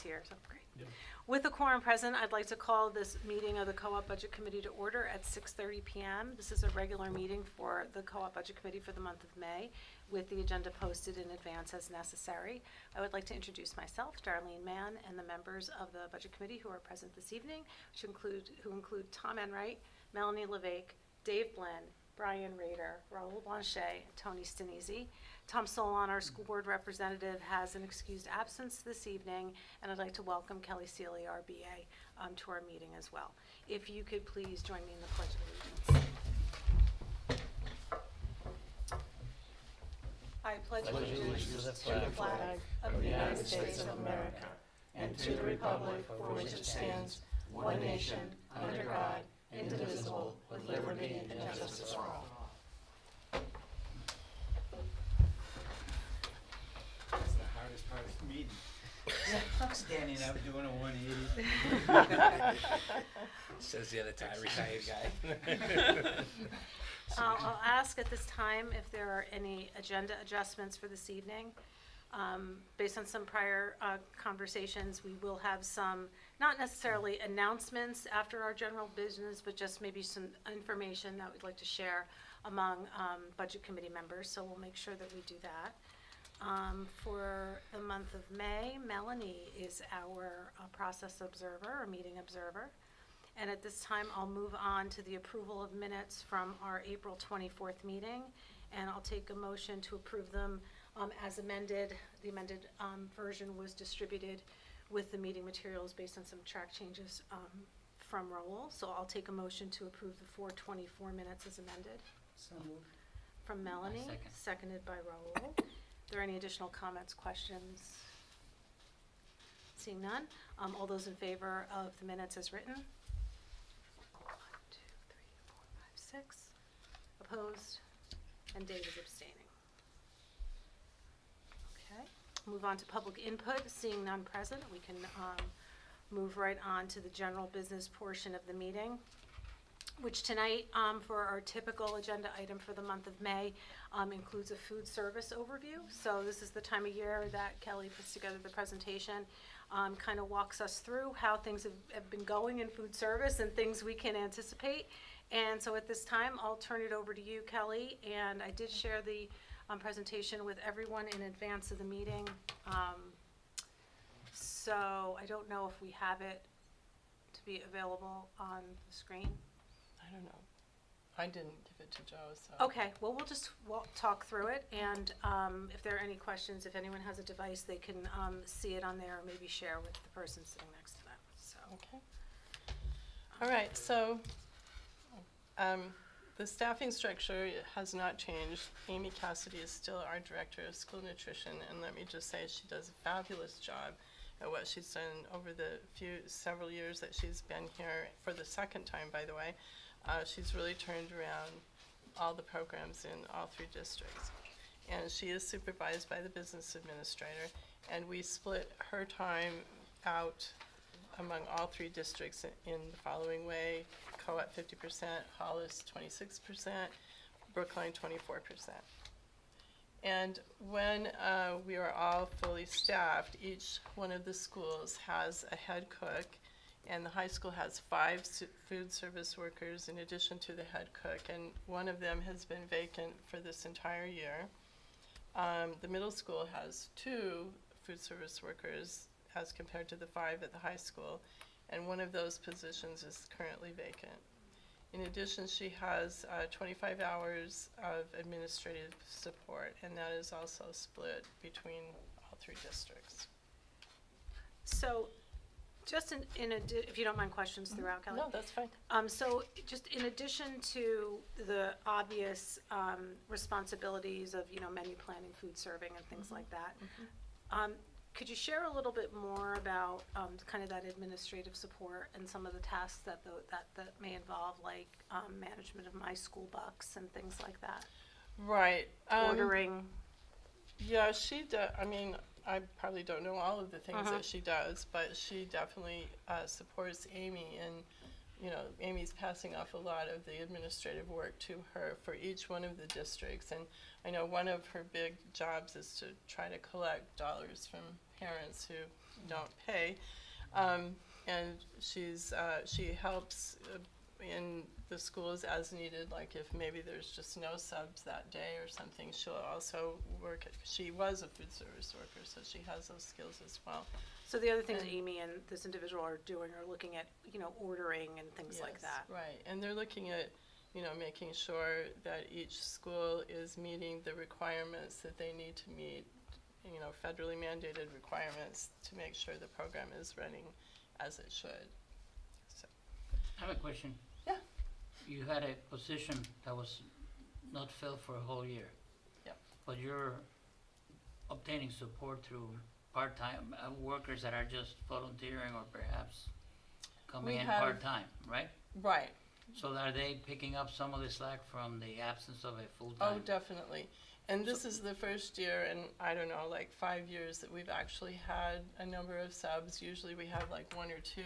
Amy's here, so great. Yeah. With the quorum present, I'd like to call this meeting of the Co-op Budget Committee to order at 6:30 p.m. This is a regular meeting for the Co-op Budget Committee for the month of May, with the agenda posted in advance as necessary. I would like to introduce myself, Darlene Mann, and the members of the Budget Committee who are present this evening, who include Tom Enright, Melanie LeVake, Dave Blinn, Brian Rader, Raul Blanchet, and Tony Stenisi. Tom Solon, our school board representative, has an excused absence this evening, and I'd like to welcome Kelly Seeley, our BA, to our meeting as well. If you could please join me in the Pledge of Allegiance. I pledge allegiance to the flag of the United States of America and to the republic for which it stands, one nation, under God, indivisible, with liberty and justice for all. That's the hardest part of the meeting. Standing up doing a 180. Says the other retired guy. I'll ask at this time if there are any agenda adjustments for this evening. Based on some prior conversations, we will have some, not necessarily announcements after our general business, but just maybe some information that we'd like to share among budget committee members, so we'll make sure that we do that. For the month of May, Melanie is our process observer, or meeting observer. And at this time, I'll move on to the approval of minutes from our April 24th meeting, and I'll take a motion to approve them as amended. The amended version was distributed with the meeting materials based on some track changes from Raul. So I'll take a motion to approve the 424 minutes as amended. So moved. From Melanie, Second. seconded by Raul. Are there any additional comments, questions? Seeing none, all those in favor of the minutes as written? 1, 2, 3, 4, 5, 6. Opposed? And Dave is abstaining. Okay, move on to public input. Seeing none present, we can move right on to the general business portion of the meeting, which tonight, for our typical agenda item for the month of May, includes a food service overview. So this is the time of year that Kelly puts together the presentation, kind of walks us through how things have been going in food service and things we can anticipate. And so at this time, I'll turn it over to you, Kelly. And I did share the presentation with everyone in advance of the meeting. So I don't know if we have it to be available on the screen. I don't know. I didn't give it to Joe, so. Okay, well, we'll talk through it, and if there are any questions, if anyone has a device, they can see it on there, or maybe share with the person sitting next to them, so. Okay. All right, so the staffing structure has not changed. Amy Cassidy is still our director of school nutrition, and let me just say she does a fabulous job at what she's done over the several years that she's been here, for the second time, by the way. She's really turned around all the programs in all 3 districts. And she is supervised by the business administrator, and we split her time out among all 3 districts in the following way: Co-op 50%, Hollis 26%, Brookline 24%. And when we are all fully staffed, each one of the schools has a head cook, and the high school has 5 food service workers in addition to the head cook, and one of them has been vacant for this entire year. The middle school has 2 food service workers as compared to the 5 at the high school, and one of those positions is currently vacant. In addition, she has 25 hours of administrative support, and that is also split between all 3 districts. So, just if you don't mind questions throughout, Kelly? No, that's fine. So just in addition to the obvious responsibilities of, menu planning, food serving, and things like that, could you share a little bit more about kind of that administrative support and some of the tasks that may involve, like management of my school bucks and things like that? Right. Ordering. Yeah, she does. I mean, I probably don't know all of the things that she does, but she definitely supports Amy, and Amy's passing off a lot of the administrative work to her for each one of the districts. And I know one of her big jobs is to try to collect dollars from parents who don't pay. And she helps in the schools as needed, like if maybe there's just no subs that day or something, she'll also work, she was a food service worker, so she has those skills as well. So the other things And- Amy and this individual are doing are looking at, ordering and things like Yes, that. right, and they're looking at, making sure that each school is meeting the requirements that they need to meet, federally mandated requirements to make sure the program is running as it should. So, I have a question. Yeah. You had a position that was not filled for a whole year. Yep. But you're obtaining support through part-time workers that are just volunteering or perhaps coming We in have- part-time, right? right, So are they picking up some of the slack from the absence of a oh, full-time? definitely. And this is the first year in, I don't know, like 5 years that we've actually had a number of subs. Usually we have like one or two,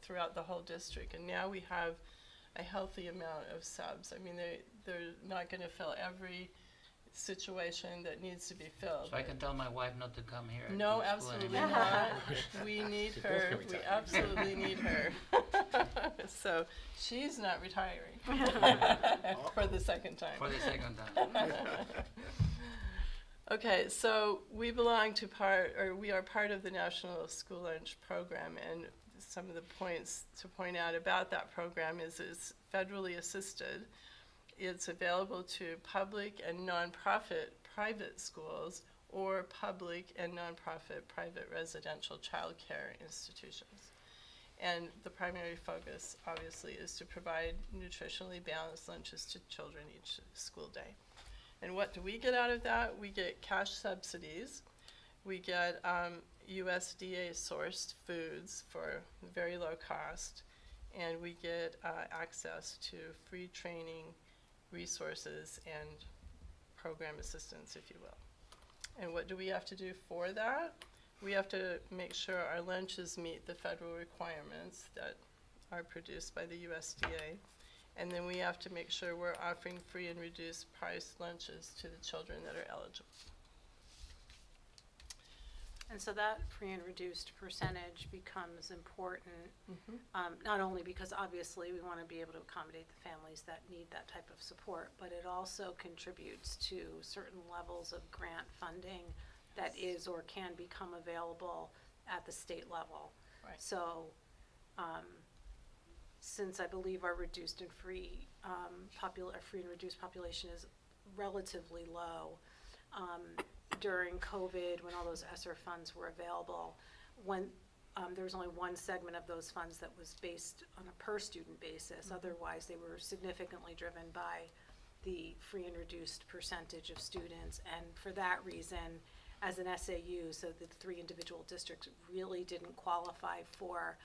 throughout the whole district. And now we have a healthy amount of subs. I mean, they're not gonna fill every situation that needs to be filled. So I can tell my wife not to come here No, to school absolutely anymore. not. We need They both her, can we retire. absolutely need her. So, she's not retiring for the second time. For the second time. Okay, so we we are part of the National School Lunch Program, and some of the points to point out about that program is it's federally assisted. It's available to public and nonprofit private schools or public and nonprofit private residential childcare institutions. And the primary focus, obviously, is to provide nutritionally balanced lunches to children each school day. And what do we get out of that? We get cash subsidies. We get USDA sourced foods for very low cost. And we get access to free training, resources, and program assistance, if you will. And what do we have to do for that? We have to make sure our lunches meet the federal requirements that are produced by the USDA. And then we have to make sure we're offering free and reduced price lunches to the children that are eligible. And so that free and reduced percentage becomes important, not only because obviously we want to be able to accommodate the families that need that type of support, but it also contributes to certain levels of grant funding that is or can become available at the state level. Right. So, since I believe our reduced and free, free and reduced population is relatively low, during COVID, when all those ESSER funds were available, when there was only one segment of those funds that was based on a per student basis. Otherwise, they were significantly driven by the free and reduced percentage of students. And for that reason, as an SAU, so the 3 individual districts really didn't qualify for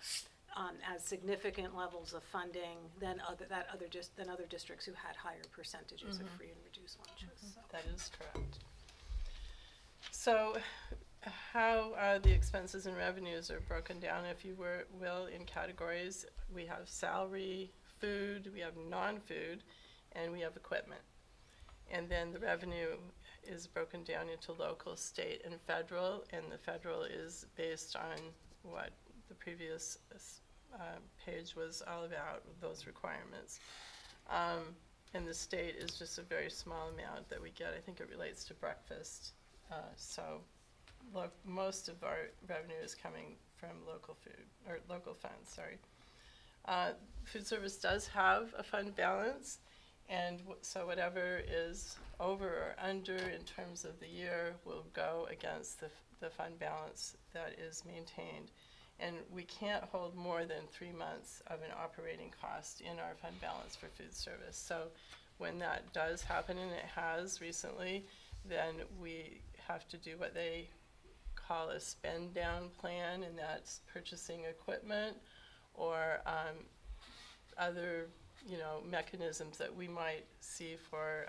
as significant levels of funding than other districts who had higher percentages of free and reduced lunches. So. That is correct. So how the expenses and revenues are broken down, if you will, in categories. We have salary, food, we have non-food, and we have equipment. And then the revenue is broken down into local, state, and federal, and the federal is based on what the previous page was all about, those requirements. And the state is just a very small amount that we get. I think it relates to breakfast. So most of our revenue is coming from local food, or local funds, sorry. Food service does have a fund balance, and so whatever is over or under in terms of the year will go against the fund balance that is maintained. And we can't hold more than 3 months of an operating cost in our fund balance for food service. So when that does happen, and it has recently, then we have to do what they call a spend down plan, and that's purchasing equipment or other mechanisms that we might see for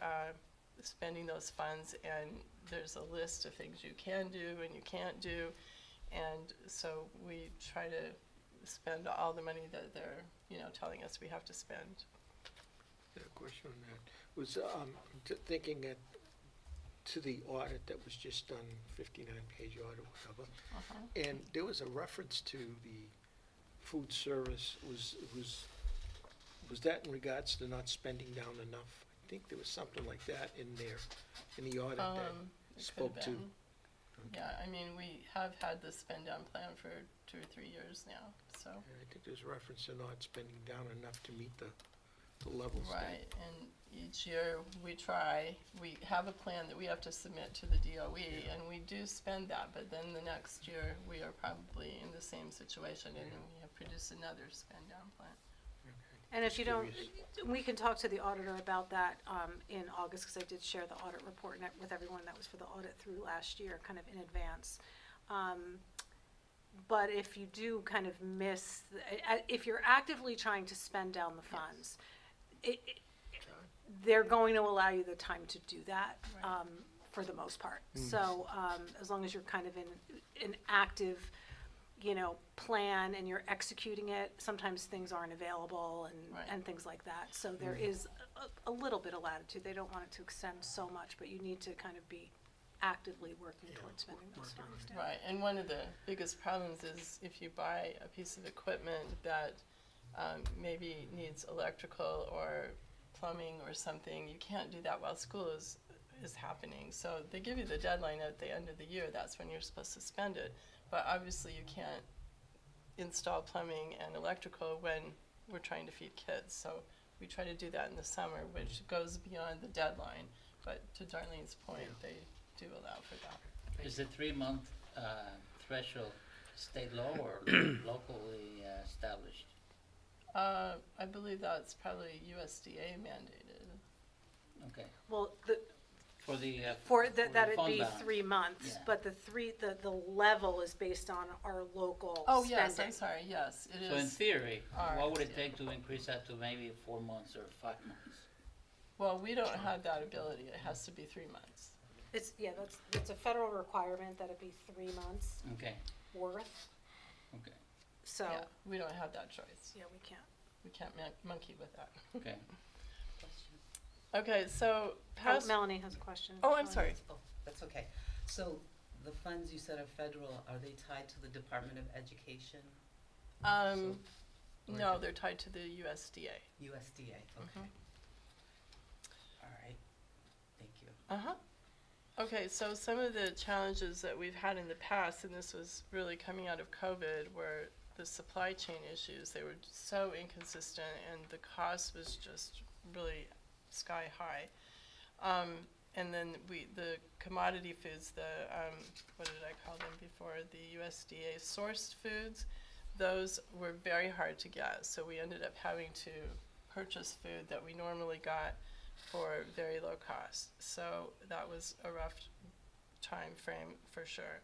spending those funds. And there's a list of things you can do and you can't do, and so we try to spend all the money that they're telling us we have to spend. A question on that was thinking that to the audit that was just done, 59-page audit, whatever. Uh-huh. And there was a reference to the food service, was that in regards to not spending down enough? I think there was something like that in there, in the audit that It could spoke have to. been. Yeah, I mean, we have had the spend down plan for 2 or 3 years now, so. And I think there's reference to not spending down enough to meet the levels. that- Right, and each year we try, we have a plan that we have to submit to the DOE, and we do spend that, but then the next year, we are probably in the same situation, and we have produced another spend down plan. And if you don't, Curious. we can talk to the auditor about that in August, because I did share the audit report with everyone. That was for the audit through last year, kind of in advance. But if you do kind of miss, if you're actively trying to spend down the funds, they're going to allow you the time to do that, Right. for the most part. So as long as you're kind of in an active, plan and you're executing it, sometimes things aren't available Right. and things like that. So there is a little bit of latitude. They don't want it to extend so much, but you need to kind of be actively working towards spending those funds down. Right, and one of the biggest problems is if you buy a piece of equipment that maybe needs electrical or plumbing or something, you can't do that while school is happening. So they give you the deadline at the end of the year, that's when you're supposed to spend it. But obviously you can't install plumbing and electrical when we're trying to feed kids. So we try to do that in the summer, which goes beyond the deadline. But to Darlene's point, they do allow for that. Is the 3-month threshold state law or locally established? I believe that's probably USDA mandated. Okay, Well, for the, that'd fund be balance. 3 months, Yeah. but the level is based on our local Oh, yes, spending. I'm sorry, yes, it is. So in theory, Alright, what would it yeah. take to increase that to maybe 4 months or 5 months? Well, we don't have that ability, it has to be 3 months. It's a federal requirement that it be 3 months Okay, worth, okay, so, Yeah, we don't have that choice. yeah, we can't. We can't monkey with that. okay. Okay, so past, Melanie has a question. oh, I'm sorry. Oh, that's okay. So the funds you said are federal, are they tied to the Department of Education, No, they're tied to the USDA. USDA? Okay. All right. Thank you. Uh-huh. Okay, so some of the challenges that we've had in the past, and this was really coming out of COVID, were the supply chain issues. They were so inconsistent and the cost was just really sky high. And then the commodity foods, what did I call them before? The USDA sourced foods, those were very hard to get. So we ended up having to purchase food that we normally got for very low cost. So that was a rough time frame for sure.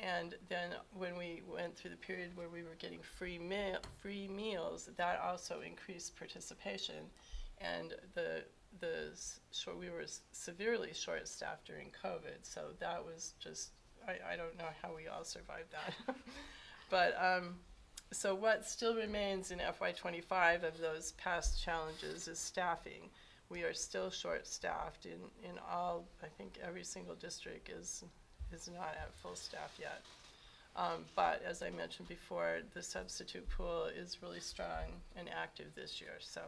And then when we went through the period where we were getting free meals, that also increased participation. And we were severely short-staffed during COVID, so that was just, I don't know how we all survived that. But, so what still remains in FY25 of those past challenges is staffing. We are still short-staffed in all, I think every single district is not at full staff yet. But as I mentioned before, the substitute pool is really strong and active this year. So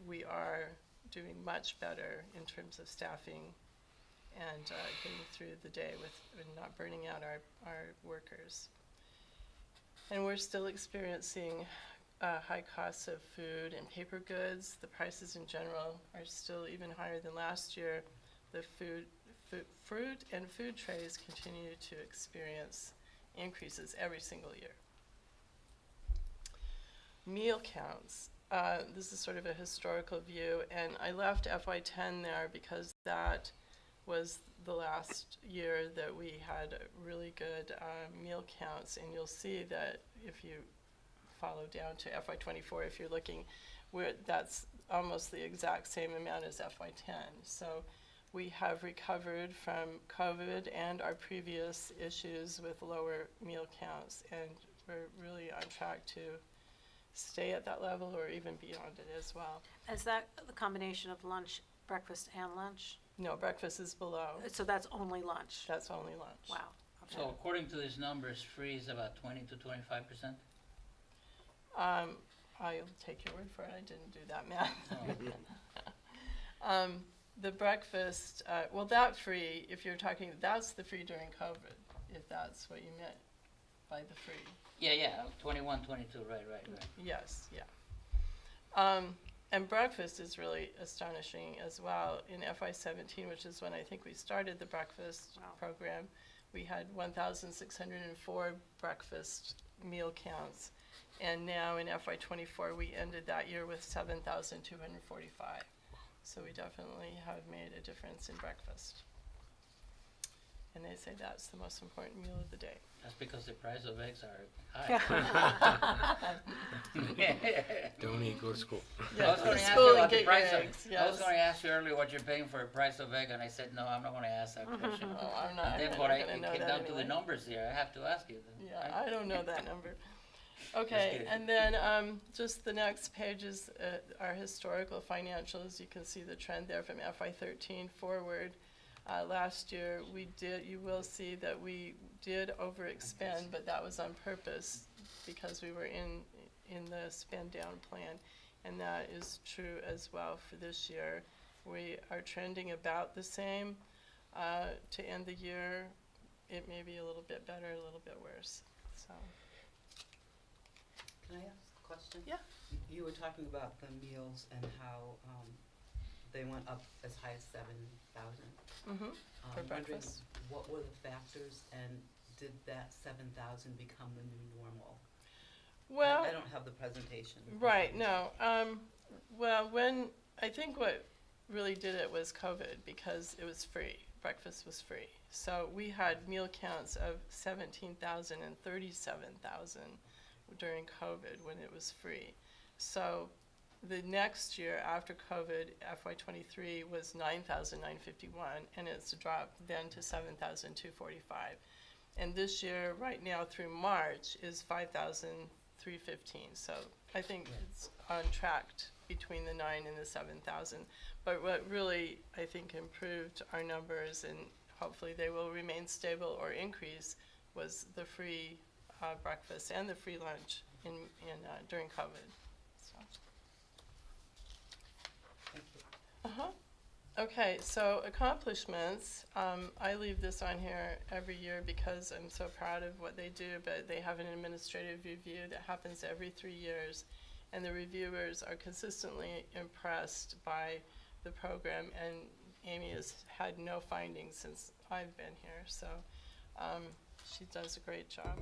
we are doing much better in terms of staffing and getting through the day and not burning out our workers. And we're still experiencing high costs of food and paper goods. The prices in general are still even higher than last year. The fruit and food trays continue to experience increases every single year. Meal counts. This is sort of a historical view, and I left FY10 there because that was the last year that we had really good meal counts, and you'll see that if you follow down to FY24, if you're looking, that's almost the exact same amount as FY10. So we have recovered from COVID and our previous issues with lower meal counts, and we're really on track to stay at that level or even beyond it as well. Is that the combination of lunch, breakfast, and lunch? No, breakfast is below. So that's only lunch? That's only lunch. Wow, okay. So according to these numbers, free is about 20 to 25%? I'll take your word for it, I didn't do that math. The breakfast, well, that free, if you're talking, that's the free during COVID, if that's what you meant by the free. Yeah, 21, 22, right. Yes, yeah. And breakfast is really astonishing as well. In FY17, which is when I think we started the breakfast Wow. program, we had 1,604 breakfast meal counts. And now in FY24, we ended that year with 7,245. So we definitely have made a difference in breakfast. And they say that's the most important meal of the day. That's because the price of eggs are high. Don't eat, go to school. I was going to ask school you and about the get price your of, eggs, I was yes. going to ask you earlier what you're paying for a price of egg, and I said, no, I'm not going to ask that question. Oh, I'm not, And then I'm when not it gonna know came that down to the anyway. numbers here, I have to ask you. Then, Yeah, right? I don't know that number. Okay, kidding. and then just the next page is our historical financials. You can see the trend there from FY13 forward. Last year, you will see that we did overexpend, but that was on purpose because we were in the spend down plan. And that is true as well for this year. We are trending about the same to end the year. It may be a little bit better, a little bit worse, so. Can I ask a question? Yeah. You were talking about the meals and how they went up as high as 7,000. For Wondering breakfast? what were the factors, and did that 7,000 become the new normal? Well, I don't have the presentation. right, no. Well, I think what really did it was COVID, because it was free. Breakfast was free. So we had meal counts of 17,000 and 37,000 during COVID when it was free. So the next year after COVID, FY23 was 9,951, and it's dropped then to 7,245. And this year, right now through March, is 5,315. So I think it's on track between the 9 and the 7,000. But what really, I think, improved our numbers, and hopefully they will remain stable or increase, was the free breakfast and the free lunch during COVID. So. Thank you. Okay, so accomplishments. I leave this on here every year because I'm so proud of what they do, but they have an administrative review that happens every 3 years, and the reviewers are consistently impressed by the program, and Amy has had no findings since I've been here, so she does a great job.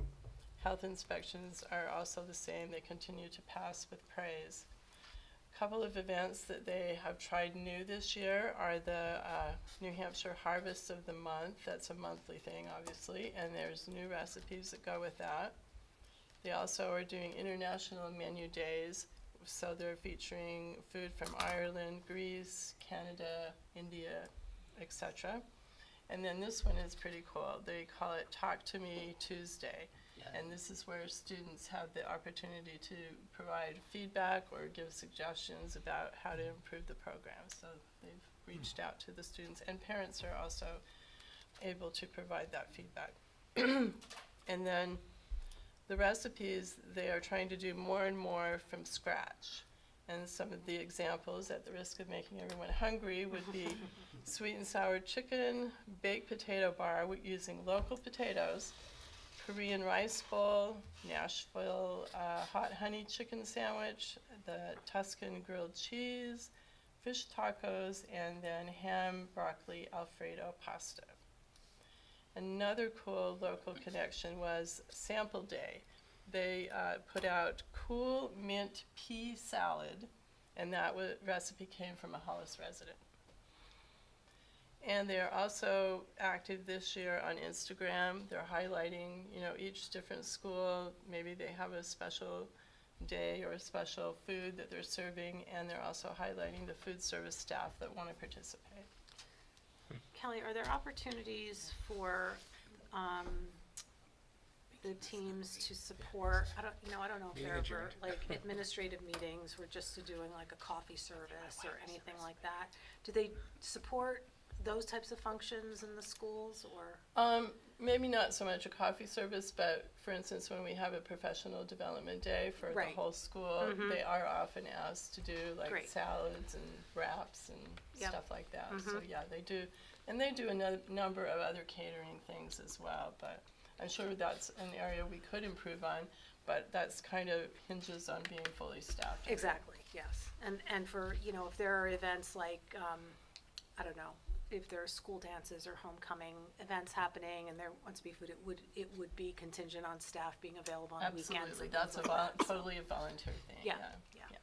Health inspections are also the same. They continue to pass with praise. Couple of events that they have tried new this year are the New Hampshire Harvest of the Month. That's a monthly thing, obviously, and there's new recipes that go with that. They also are doing international menu days, so they're featuring food from Ireland, Greece, Canada, India, etc. And then this one is pretty cool. They call it Talk to Me Tuesday. Yeah. And this is where students have the opportunity to provide feedback or give suggestions about how to improve the program. So they've reached out to the students, and parents are also able to provide that feedback. And then the recipes, they are trying to do more and more from scratch. And some of the examples, at the risk of making everyone hungry, would be sweet and sour chicken, baked potato bar using local potatoes, Korean rice bowl, Nashville hot honey chicken sandwich, the Tuscan grilled cheese, fish tacos, and then ham, broccoli, Alfredo pasta. Another cool local connection was Sample Day. They put out cool mint pea salad, and that recipe came from a Hollis resident. And they're also active this year on Instagram. They're highlighting, each different school. Maybe they have a special day or a special food that they're serving, and they're also highlighting the food service staff that want to participate. Kelly, are there opportunities for the teams to support, I don't know if Meeting there are adjourned. like administrative meetings, we're just doing like a coffee service or anything like that. Do they support those types of functions in the schools, or? Maybe not so much a coffee service, but for instance, when we have a professional development day for the Right. whole school, Mhm. they are often asked to do like Great. salads and wraps and Yep. stuff like that. So Mhm. yeah, they do, and they do a number of other catering things as well. But I'm sure that's an area we could improve on. But that's kind of hinges on being fully staffed. Exactly, yes. And for, you know, if there are events like, I don't know, if there are school dances or homecoming events happening and there wants to be food, it would be contingent on staff being available on weekends Absolutely, and that's things a like that, so. totally a volunteer thing, Yeah, yeah. yeah.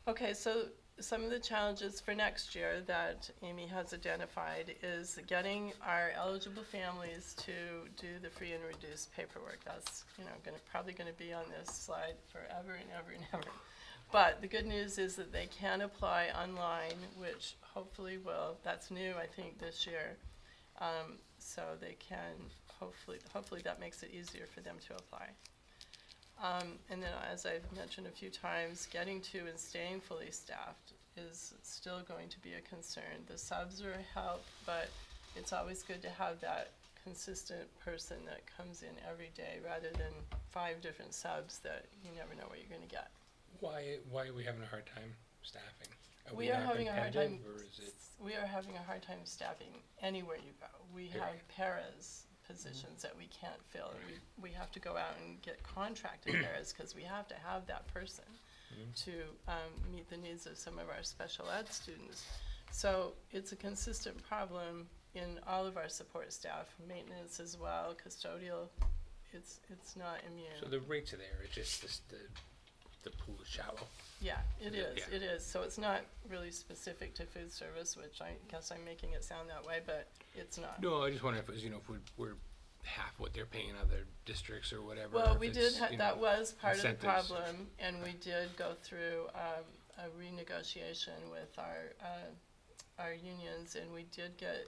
Okay, so some of the challenges for next year that Amy has identified is getting our eligible families to do the free and reduced paperwork. That's, you know, probably gonna be on this slide forever and ever and ever. But the good news is that they can apply online, which hopefully that's new, I think, this year. So they can, hopefully that makes it easier for them to apply. And then, as I've mentioned a few times, getting to and staying fully staffed is still going to be a concern. The subs are a help, but it's always good to have that consistent person that comes in every day rather than 5 different subs that you never know what you're gonna get. Why are we having a hard time staffing? We are not having a hard time, competitive, or is it? we are having a hard time staffing anywhere you go. We have Period. paras positions that we can't fill, and we have to go out and get contracted paras, cause we have to have that person to, meet the needs of some of our special ed students. So it's a consistent problem in all of our support staff, maintenance as well, custodial, it's not immune. So the rates are there, it's just the pool is shallow. Yeah, it Yeah, is, yeah. it is. So it's not really specific to food service, which I guess I'm making it sound that way, but it's not. No, I just wonder if it was, you know, if we're half what they're paying other districts or whatever. Well, if we it's, did, you that know, was part of the incentives. problem, and we did go through, a renegotiation with our unions, and we did get,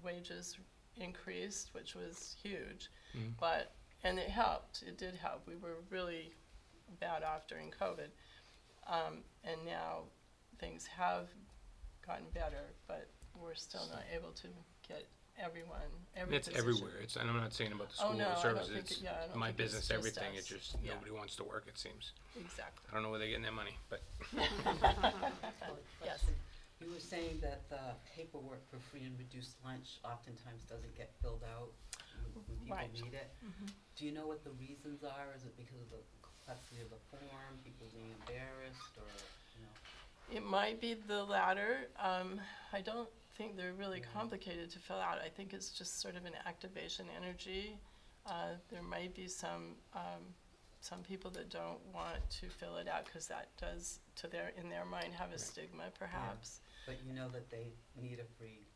wages increased, which was huge. Mhm. And it helped, it did help. We were really bad off during COVID. And now things have gotten better, but we're still not able to get every It's position. everywhere, and I'm not saying about the Oh, school no, I don't services, think it's I don't my think it's business, just everything, us. it's just, Yeah. nobody wants to work, it seems. Exactly. I don't know where they're getting their money, but Yes. Question. You were saying that the paperwork for free and reduced lunch oftentimes doesn't get filled out when people Right. need it. Mhm. Do you know what the reasons are? Is it because of the complexity of the form, people being embarrassed, or, you know? It might be the latter. I don't think they're really complicated to fill out. I think it's just sort of an activation energy. There might be some people that don't want to fill it out because that does, in their mind, have a stigma perhaps. But you know that they need free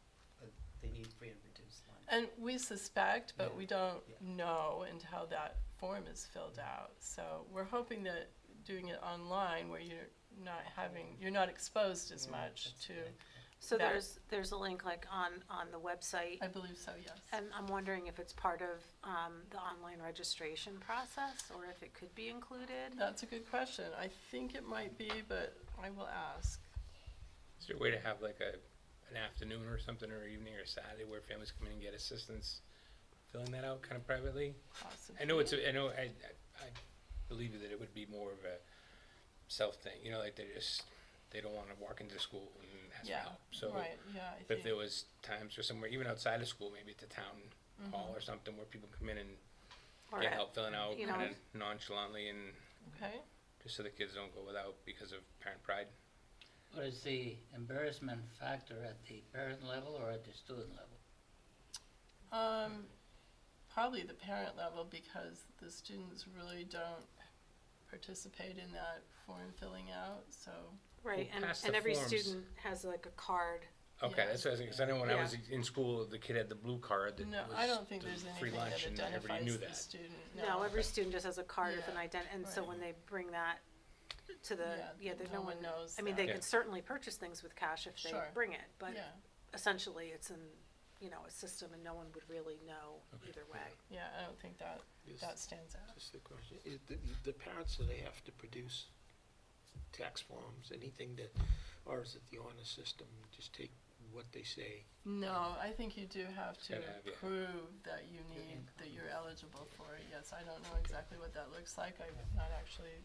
and reduced lunch. And we suspect, but Yeah. we don't Yeah. know until that form is filled out. So we're hoping that doing it online where you're not exposed as Yeah, much that's to, good. So That- there's a link like on the website, I believe so, yes. and I'm wondering if it's part of, the online registration process, or if it could be included? That's a good question. I think it might be, but I will ask. is there a way to have like an afternoon or something, or evening or Saturday where families come in and get assistance filling that out kind of privately? Possibly. I believe that it would be more of a self thing, you know, like they don't wanna walk into school and ask for Yeah, help, so. right, yeah, I But if think, there was times or somewhere, even outside of school, maybe at the town hall Mm-hmm. or something, where people come in and Or get at- help filling out you know- kinda nonchalantly, and okay. just so the kids don't go without because of parent pride. What is the embarrassment factor at the parent level or at the student level? Probably the parent level because the students really don't participate in that form filling out, so, Right, Well, pass the and every forms. student has like a card. Okay, Yeah. that's what I was thinking, 'cause I know when I Yeah. was in school, the kid had the blue card that no, was I don't think the there's free anything that lunch, and everybody identifies knew the that. student, No, every student just has a card with an Yeah, and so right. when they bring that to the, there's no one knows I mean, that. they Yeah. could certainly purchase things with cash if they Sure. bring it, but Yeah, essentially it's in, a system and no one would really know Okay. either way. yeah, I don't think that stands out. Just a question, is the parents, do they have to produce tax forms, anything that, or is it the honor system, just take what they say. No, I think you do have to Gotta have, yeah. prove that you need, income. that you're eligible for it. Yes, I don't know exactly what that looks like. I've not actually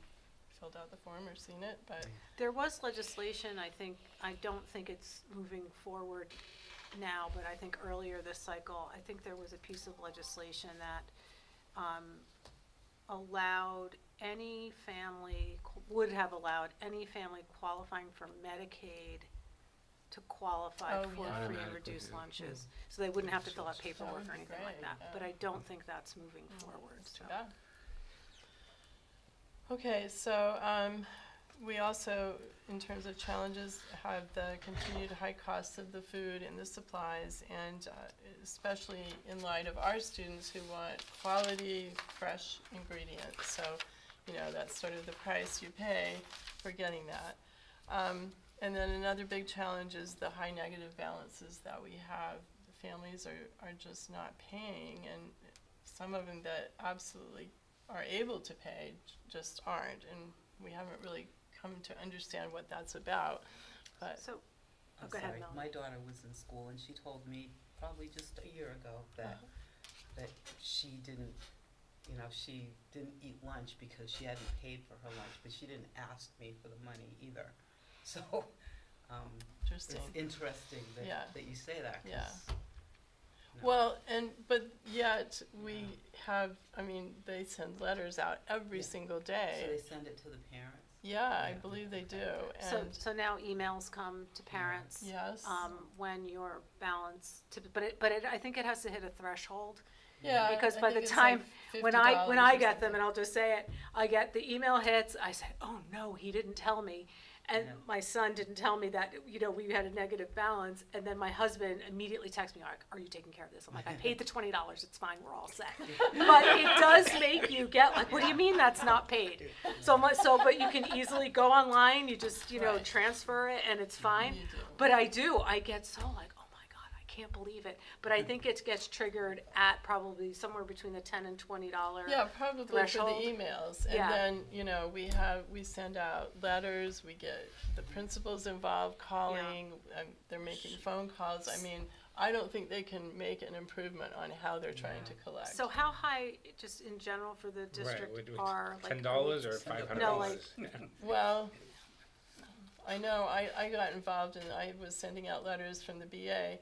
filled out the form or seen it, but There was legislation, I don't think it's moving forward now, but I think earlier this cycle, I think there was a piece of legislation that would have allowed any family qualifying for Medicaid to qualify Oh, for yeah. free and Automatically, reduced yeah. lunches. So they wouldn't have to fill out That paperwork would or be anything like great, that, but yeah. I don't think that's moving forward, it's too so. bad. Okay, so, we also, in terms of challenges, have the continued high costs of the food and the supplies, and especially in light of our students who want quality, fresh ingredients. So, you know, that's sort of the price you pay for getting that. And then another big challenge is the high negative balances that we have. The families are just not paying, and some of them that absolutely are able to pay just aren't, and we haven't really come to understand what that's about, but. So, I'm go ahead, sorry, Melanie. my daughter was in school and she told me probably just a year ago that, that she didn't, you know, she didn't eat lunch because she hadn't paid for her lunch, but she didn't ask me for the money either. So, it's Interesting. interesting Yeah. that you say that, 'cause, Yeah. no. Well, but yet we have, I mean, they send letters out every Yeah. single So day. they send it to the parents? Yeah, I Yeah. believe they do, So, and, so now emails come to parents. yes. When your balance, I think it has to hit a threshold. Yeah, because I by the think it's time- like When $50 I or get them, something. and I'll just say it, I get the email hits, I say, oh no, he didn't tell me. And Yeah. my son didn't tell me that, you know, we had a negative balance, and then my husband immediately texts me, like, are you taking care of this? I'm like, I paid the $20, it's fine, we're all set. But it does make you get like, what do you mean that's not paid? But you can easily go online, you just, you know, Right. transfer it, and it's fine. You do. But I get so like, oh my God, I can't believe it. But I think it gets triggered at probably somewhere between the $10 and $20. Yeah, probably for the threshold. emails, and Yeah. then, you know, we send out letters, we get the principals involved calling, they're making phone calls. I mean, I don't think they can make an improvement on how they're trying to collect. So how high, just in general for the Right, district, would we- are like? $10 or Send it. $500? Well, I know, I got involved and I was sending out letters from the BA.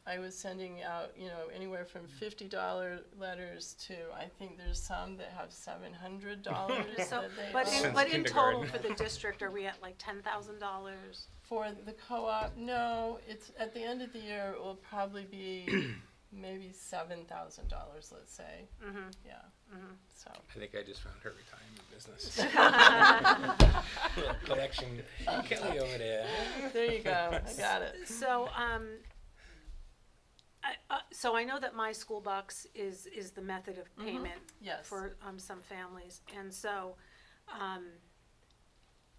I was sending out, you know, anywhere from $50 letters to, I think there's some that have $700 So, that they but owe. in, Since but in total kindergarten. for the district, are we at like $10,000? For the co-op, no, it's, at the end of the year, it will probably be maybe $7,000, let's say, Mm-hmm. yeah, so. I think I just found her retirement business. Little collection. Kelly over there. There you go, I got it. So, so I know that My School Bucks is the method of payment Yes. for some families, and so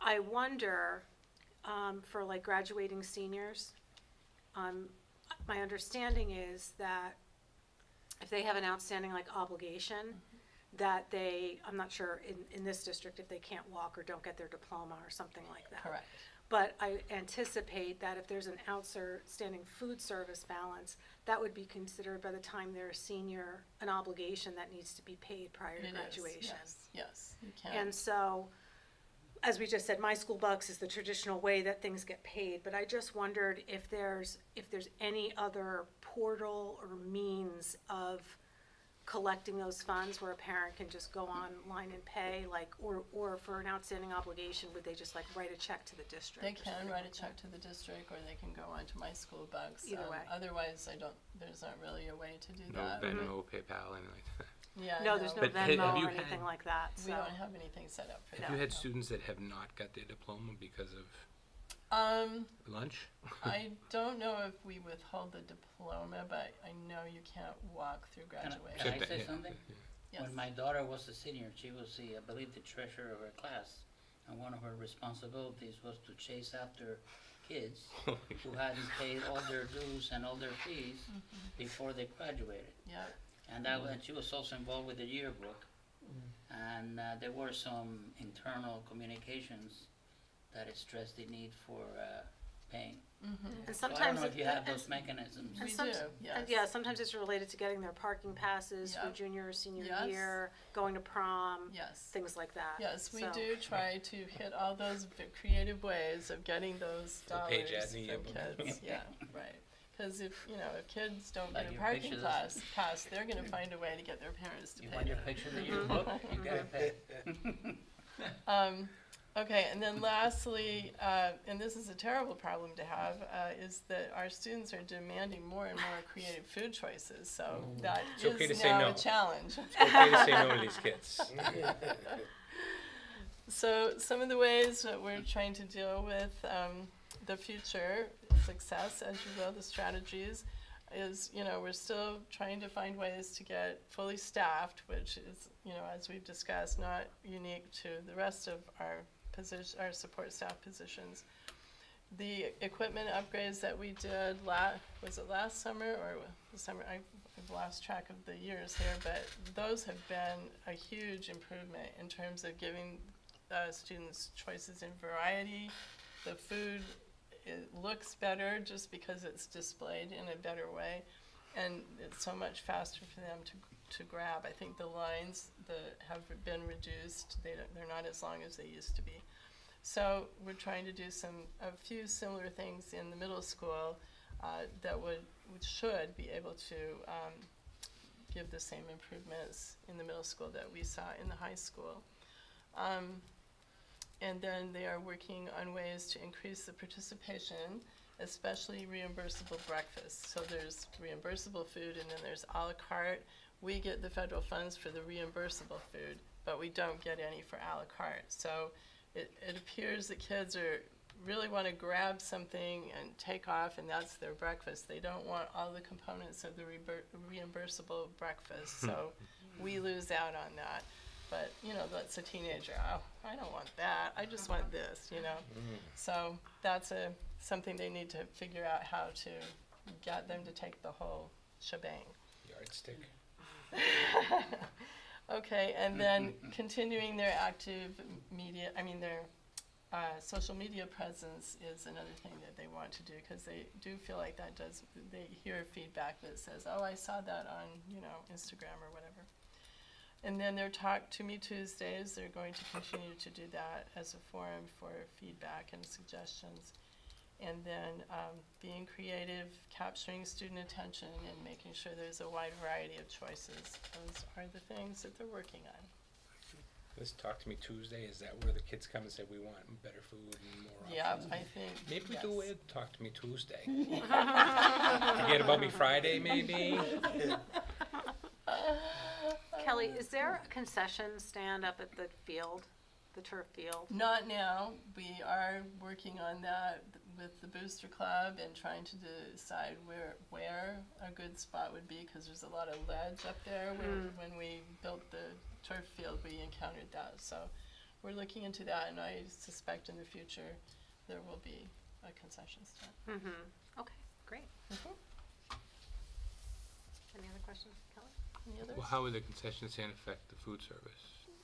I wonder for like graduating seniors. My understanding is that if they have an outstanding like obligation, that I'm not sure in this district if they can't walk or don't get their diploma or something like that. Correct. But I anticipate that if there's an outstanding food service balance, that would be considered by the time they're a senior, an obligation that needs to be paid prior to It is, graduation. yes, you can. And so, as we just said, My School Bucks is the traditional way that things get paid, but I just wondered if there's any other portal or means of collecting those funds where a parent can just go online and pay, like, or for an outstanding obligation, would they just like write a check to the district? They or can something write a like check to the district, or they can go onto My School Bucks. Either way. Otherwise, there's not really a way to do No that. Venmo, PayPal, anything like that. Yeah, No, there's no But have Venmo you or anything had- like that, so. We don't have anything set up for that. Have you had no. students that have not got their diploma because of lunch? I don't know if we withhold the diploma, but I know you can't walk through Can I graduation. say something? Yes. When my daughter was a senior, she was I believe, the treasurer of her class, and one of her responsibilities was to chase after kids who hadn't paid all their dues and all their fees before they graduated. Yep. And she was also involved with the yearbook, and there were some internal communications that it stressed the need for paying. And So I don't sometimes, know if you have those mechanisms. and We some- do, yes. and yeah, sometimes it's related to getting their parking passes for Yep. junior or senior Yes. year, going to prom, Yes. things like that. Yes, we So- do try to hit all those creative ways of getting those A page ad dollars in the from yearbook. kids, yeah, right. Cause if kids don't Like get a your parking picture pass, they're gonna find a way to get their parents to You pay. want your picture in your book, you gotta pay. Okay, and then lastly, and this is a terrible problem to have, is that our students are demanding more and more creative food choices, so that It's okay to is say now no. a challenge. It's okay to say no to these kids. So some of the ways that we're trying to deal with the future success, as you will, the strategies, is, we're still trying to find ways to get fully staffed, which is, as we've discussed, not unique to the rest of our our support staff positions. The equipment upgrades that we did was it last summer or the summer? I've lost track of the years here, but those have been a huge improvement in terms of giving students choices in variety. The food, it looks better just because it's displayed in a better way, and it's so much faster for them to grab. I think the lines that have been reduced, they're not as long as they used to be. So we're trying to do a few similar things in the middle school that should be able to give the same improvements in the middle school that we saw in the high school. And then they are working on ways to increase the participation, especially reimbursable breakfast. So there's reimbursable food and then there's a la carte. We get the federal funds for the reimbursable food, but we don't get any for a la carte. So it appears that kids really want to grab something and take off, and that's their breakfast. They don't want all the components of the reimbursable breakfast. So we lose out on that. But, that's a teenager. Oh, I don't want that. I just want this, So that's something they need to figure out how to get them to take the whole shebang. Yardstick. Okay, and then continuing their their social media presence is another thing that they want to do, because they do feel like they hear feedback that says, oh, I saw that on, Instagram or whatever. And then their Talk to Me Tuesdays, they're going to continue to do that as a forum for feedback and suggestions. And then being creative, capturing student attention, and making sure there's a wide variety of choices. Those are the things that they're working on. This Talk to Me Tuesday, is that where the kids come and say, we want better food and more Yeah, options? I think. Maybe we yes. do away with Talk to Me Tuesday. Forget about me Friday, maybe? Kelly, is there a concession stand up at the field, the turf field? Not now. We are working on that with the Booster Club and trying to decide where a good spot would be, because there's a lot of ledge up there. When we built the turf field, we encountered that. So we're looking into that, and I suspect in the future there will be a concession stand. Okay, great. Any other questions, Kelly? Any others? Well, how would the concession stand affect the food service?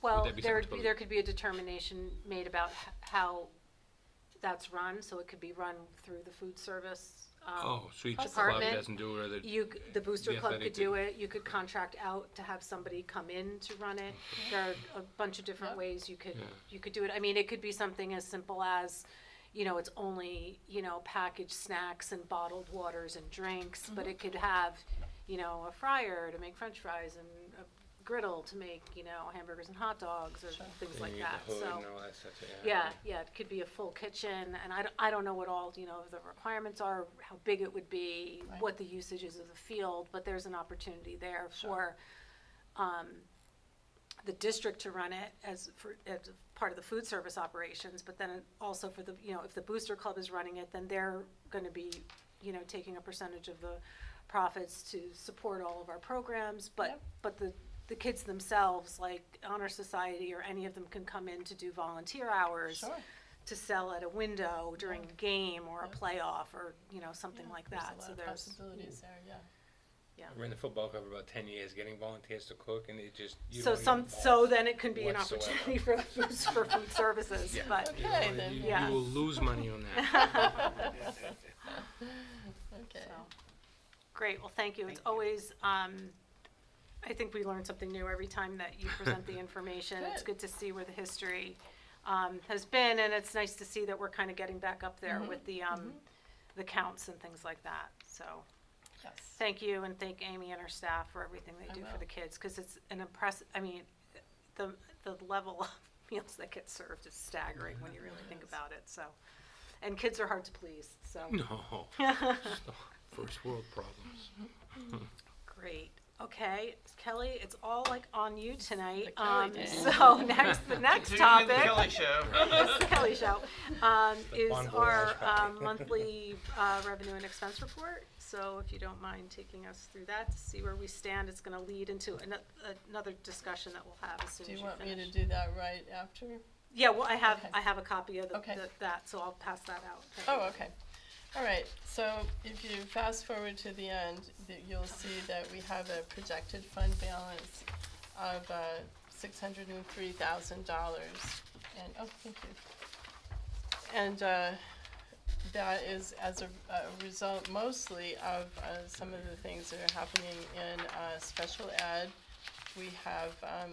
Well, that be something totally- there could be a determination made about how that's run, so it could be run through the food service. Oh, so each club department, doesn't do it, or The Booster the Club could athletic do it, you could contract out to have somebody come in to run it. There are a bunch of different Yep. ways you could Yeah. do it. I mean, it could be something as simple as, it's only, packaged snacks and bottled waters and drinks, but it could have, a fryer to make french fries and a griddle to make, hamburgers and hot dogs or Sure. things you like need that, the hood so. and all that stuff, Yeah, it could be a full kitchen, and I don't know what all, the requirements are, how big it would be, Right. what the usage is of the field, but there's an opportunity there Sure. for, the district to run it as part of the food service operations, but then also for the, if the Booster Club is running it, then they're gonna be, taking a percentage of the profits to support all of our programs, Yep. but the kids themselves, like Honor Society or any of them, can come in to do volunteer hours Sure. to sell at a window during a game or a Yeah. playoff or, something Yeah, like there's that. a lot So of there's, possibilities there, yeah. I ran the football club for about 10 years, getting volunteers to cook, and it just, you so don't get so involved then it can be an whatsoever. opportunity for food services, Yeah. but, Okay, then. You Yeah. will lose money on that. Okay. So, great, well, thank you. It's Thank you. always, I think we learn something new every time that you present the information. It's Good. good to see where the history has been, and it's nice to see that we're kind of getting back up there with the counts and things like that. So, Yes. thank you, and thank Amy and her staff for everything they I do for will. the kids, because it's an impressive, I mean, the level of meals that get served is staggering when you really think about it, so. And kids are hard to please, so. No. First world problems. Great. Okay, Kelly, it's all like on you tonight. The Kelly day. So the next topic. The Kelly Show. It's the Kelly Show. Is Bon voyage our party. monthly revenue and expense report. So if you don't mind taking us through that to see where we stand, it's going to lead into another discussion that we'll have as soon Do as you you want me finish. to do that right after? Yeah, well, I have Okay. a copy of Okay. that, so I'll pass that out. Oh, okay. All right, so if you fast forward to the end, you'll see that we have a projected fund balance of $603,000. And, oh, thank you. And that is as a result mostly of some of the things that are happening in special ed. We have a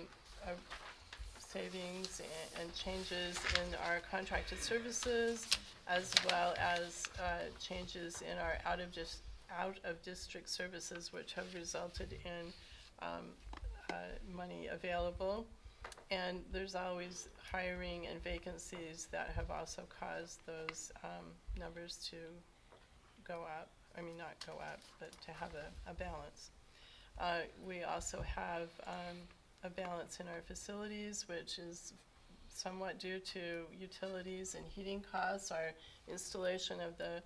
savings and changes in our contracted services, as well as changes in our out-of-district services, which have resulted in money available. And there's always hiring and vacancies that have also caused those numbers to go up. I mean, not go up, but to have a balance. We also have a balance in our facilities, which is somewhat due to utilities and heating costs. Our installation of the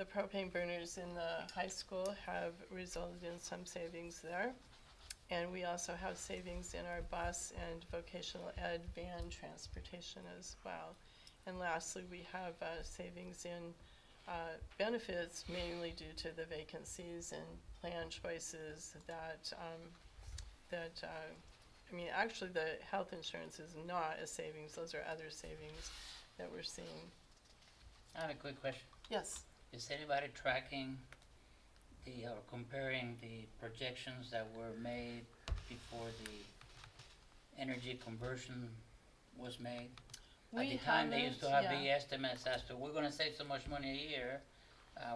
propane burners in the high school have resulted in some savings there. And we also have savings in our bus and vocational ed van transportation as well. And lastly, we have savings in benefits, mainly due to the vacancies and plan choices that, I mean, actually the health insurance is not a savings. Those are other savings that we're seeing. I have a quick question. Yes. Is anybody tracking or comparing the projections that were made before the energy conversion was made? At the time, they used to have big estimates as to, we're gonna save so much money a year,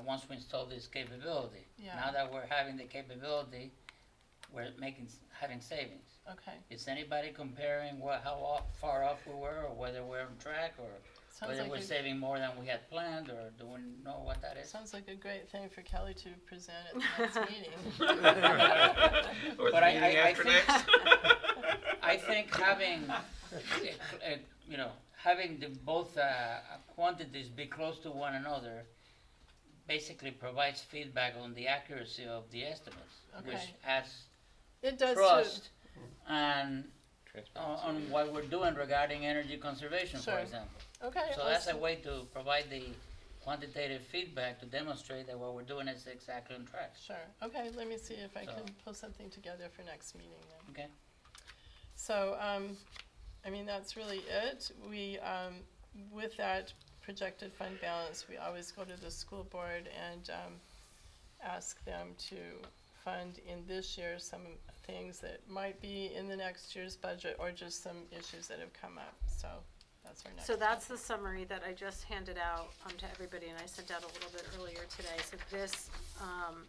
once we install this capability. Yeah. Now that we're having the capability, we're having savings. Okay. Is anybody comparing how far off we were, or whether we're on track, or Sounds whether like we're saving more than we had planned, or do we know what that is? sounds like a great thing for Kelly to present at the next meeting. Or But the I meeting after think- next. I think having, having the both quantities be close to one another basically provides feedback on the accuracy of the estimates, which Okay. adds It does trust and Transparency. on what we're doing regarding energy conservation, for Sure. example. too. Okay. So that's a awesome. way to provide the quantitative feedback to demonstrate that what we're doing is exactly on track. Sure. Okay, let me see if I So- can pull something together for next meeting then. Okay. So, I mean, that's really it. We, with that projected fund balance, we always go to the school board and ask them to fund in this year some things that might be in the next year's budget, or just some issues that have come up. So that's our next. So that's topic. the summary that I just handed out to everybody, and I sent out a little bit earlier today. So this,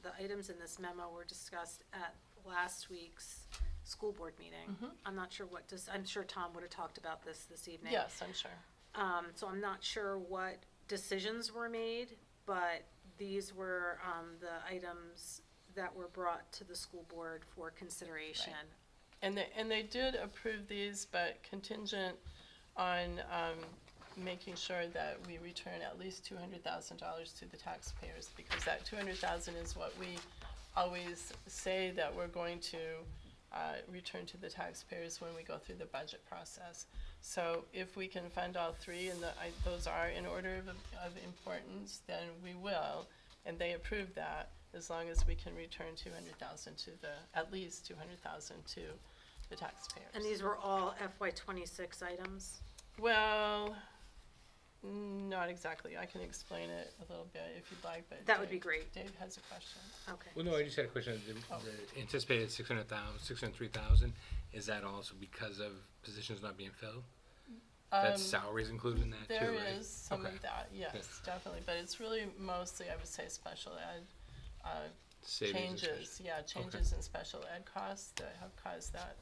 the items in this memo were discussed at last week's school board meeting. I'm not sure I'm sure Tom would have talked about this evening. Yes, I'm sure. So I'm not sure what decisions were made, but these were the items that were brought to the school board for consideration. And they did approve these, but contingent on making sure that we return at least $200,000 to the taxpayers, because that $200,000 is what we always say that we're going to return to the taxpayers when we go through the budget process. So if we can fund all three, and those are in order of importance, then we will, and they approve that, as long as we can return $200,000 to at least $200,000 to the taxpayers. And these were all FY '26 items? Well, Not exactly. I can explain it a little bit if you'd like, but. That would be Dave- great. Dave has a question. Okay. Well, no, I just had a question. Oh. The anticipated 603,000, is that also because of positions not being filled? That's Um, salaries included in that too, There right? is some Okay. of that, yes, definitely, but it's really mostly, I would say, special ed, Savings and changes, yeah, changes in special ed costs that have caused that.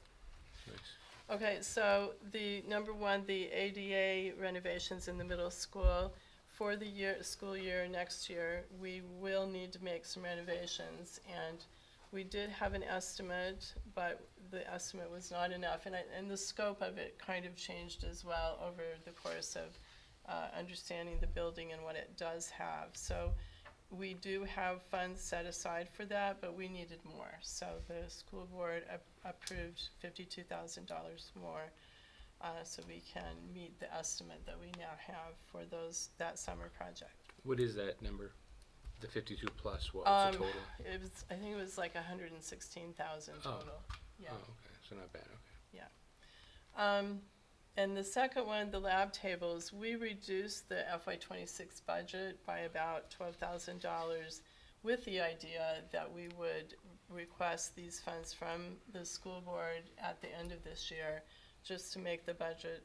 special- Nice. Okay, so the number one, the ADA renovations in the middle school, for the school year next year, we will need to make some renovations, and we did have an estimate, but the estimate was not enough, and the scope of it kind of changed as well over the course of understanding the building and what it does have. So we do have funds set aside for that, but we needed more. So the school board approved $52,000 more, so we can meet the estimate that we now have for that summer project. What is that number? The 52 plus, what's Um, the total? I think it was like 116,000 Oh. total, yeah. Oh, okay, so not bad, okay. And the second one, the lab tables, we reduced the FY '26 budget by about $12,000 with the idea that we would request these funds from the school board at the end of this year, just to make the budget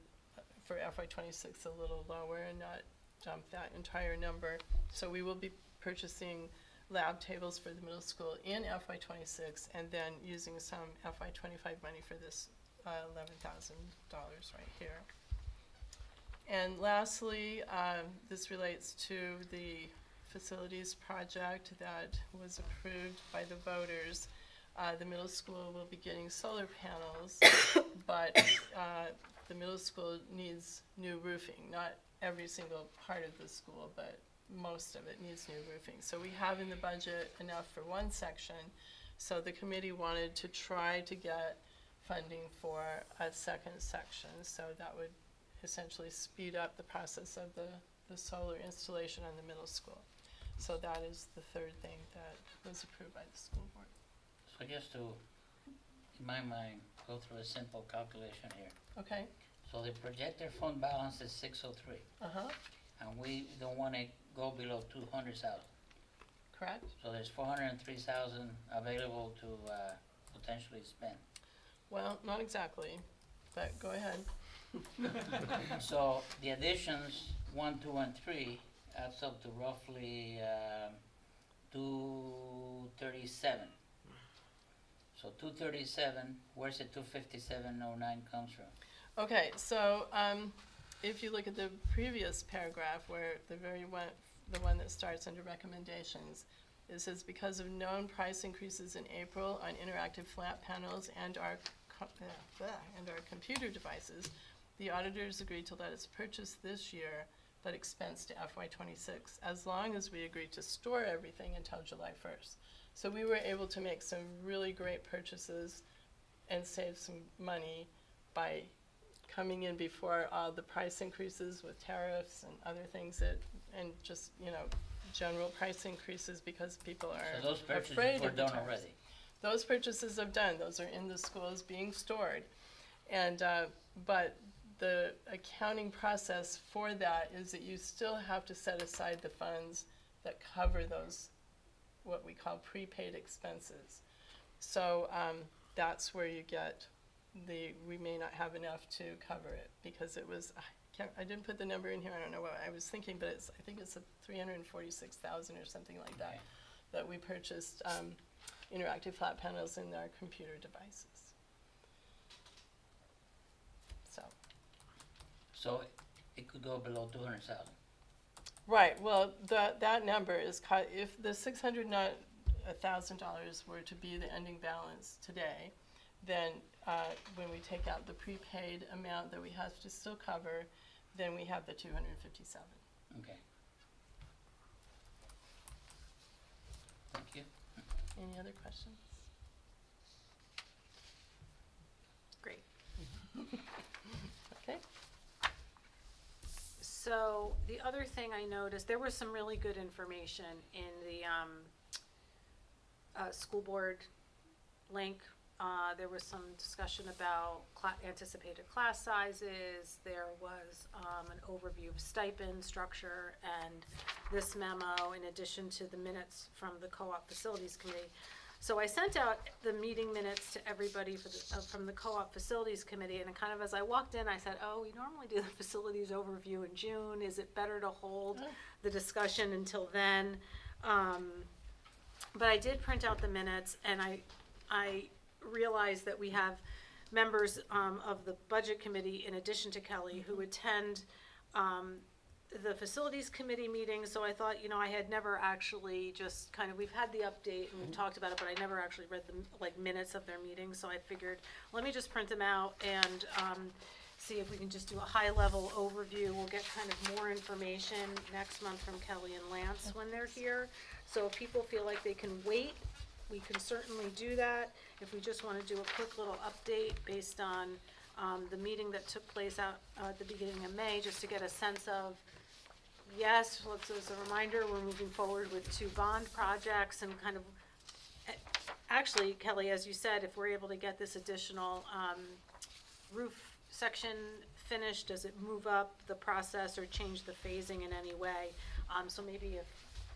for FY '26 a little lower and not jump that entire number. So we will be purchasing lab tables for the middle school in FY '26 and then using some FY '25 money for this $11,000 right here. And lastly, this relates to the facilities project that was approved by the voters. The middle school will be getting solar panels, but the middle school needs new roofing. Not every single part of the school, but most of it needs new roofing. So we have in the budget enough for one section, so the committee wanted to try to get funding for a second section, so that would essentially speed up the process of the solar installation on the middle school. So that is the third thing that was approved by the school board. So just to, in my mind, go through a simple calculation here. Okay, So the projected fund balance is 603, uh-huh, and we don't wanna go below 200,000. correct? So there's 403,000 available to, potentially spend. Well, not exactly, but go ahead. So the additions, 1, 2, and 3, adds up to roughly, 237. So 237, where's the 257.09 comes from? Okay, so, if you look at the previous paragraph where the one that starts under recommendations, it says because of known price increases in April on interactive flat panels and our computer devices, the auditors agreed to let us purchase this year, but expense to FY '26, as long as we agreed to store everything until July 1st. So we were able to make some really great purchases and save some money by coming in before all the price increases with tariffs and other things and just, general price increases because people So those are purchases afraid were of the done tariffs. already. Those purchases have done, those are in the schools being stored. And, but the accounting process for that is that you still have to set aside the funds that cover those, what we call prepaid expenses. So, that's where you get we may not have enough to cover it, because it was, I didn't put the number in here, I don't know what I was thinking, but I think it's a 346,000 or something like that, Okay. that we purchased, interactive flat panels in our computer devices. So it could go below 200,000. Right, well, that number is, if the $600,000 were to be the ending balance today, then, when we take out the prepaid amount that we have to still cover, then we have the 257. Okay. Thank you. Any other questions? Great. Okay, So the other thing I noticed, there was some really good information in the school board link There was some discussion about anticipated class sizes. There was an overview of stipend structure and this memo, in addition to the minutes from the co-op facilities committee. So I sent out the meeting minutes to everybody from the co-op facilities committee, and kind of as I walked in, I said, oh, we normally do the facilities overview in June. Is it better to hold the discussion until then? But I did print out the minutes, and I realized that we have members of the budget committee, in addition to Kelly, who attend the facilities committee meeting. So I thought, I had never actually just we've had the update and we've talked about it, but I never actually read the minutes of their meetings. So I figured, let me just print them out and see if we can just do a high-level overview. We'll get kind of more information next month from Kelly and Lance when they're here. So if people feel like they can wait, we can certainly do that. If we just want to do a quick little update based on the meeting that took place out at the beginning of May, just to get a sense of, yes, as a reminder, we're moving forward with 2 bond projects and kind of, actually, Kelly, as you said, if we're able to get this additional roof section finished, does it move up the process or change the phasing in any way? So maybe if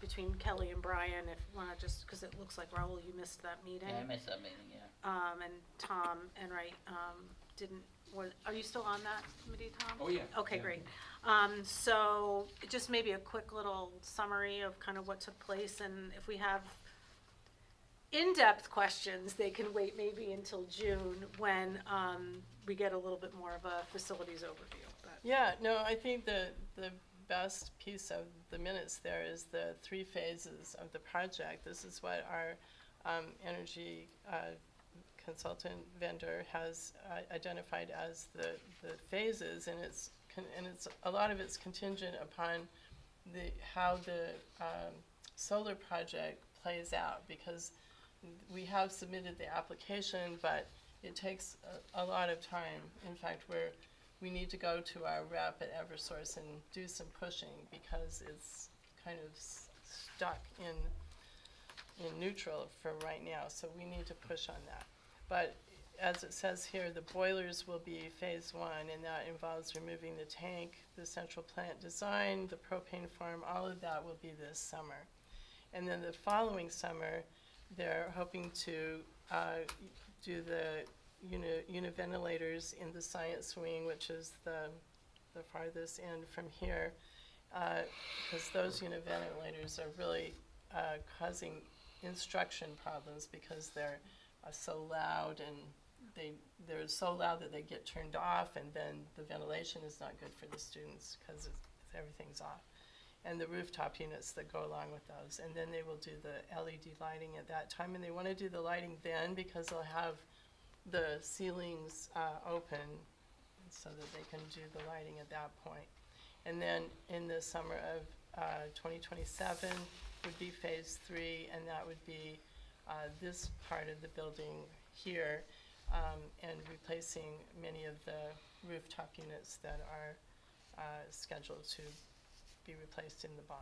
between Kelly and Brian, if you want to just, because it looks like, Raul, you missed that meeting. Yeah, I missed that meeting, yeah. And Tom Enright are you still on that committee, Tom? Oh, yeah. Okay, Yeah. great. So just maybe a quick little summary of kind of what took place, and if we have in-depth questions, they can wait maybe until June when we get a little bit more of a facilities overview. But Yeah, no, I think the best piece of the minutes there is the 3 phases of the project. This is what our energy consultant vendor has identified as the phases, and it's a lot of it's contingent upon how the solar project plays out, because we have submitted the application, but it takes a lot of time. In fact, we need to go to our rep at Eversource and do some pushing, because it's kind of stuck in neutral for right now, so we need to push on that. But as it says here, the boilers will be phase 1, and that involves removing the tank, the central plant design, the propane farm, all of that will be this summer. And then the following summer, they're hoping to do the univentilators in the science wing, which is the farthest end from here, because those univentilators are really causing instruction problems, because they're so loud, and they're so loud that they get turned off, and then the ventilation is not good for the students because everything's off. And the rooftop units that go along with those. And then they will do the LED lighting at that time, and they want to do the lighting then because they'll have the ceilings open so that they can do the lighting at that point. And then in the summer of 2027 would be phase 3, and that would be this part of the building here, and replacing many of the rooftop units that are scheduled to be replaced in the bond.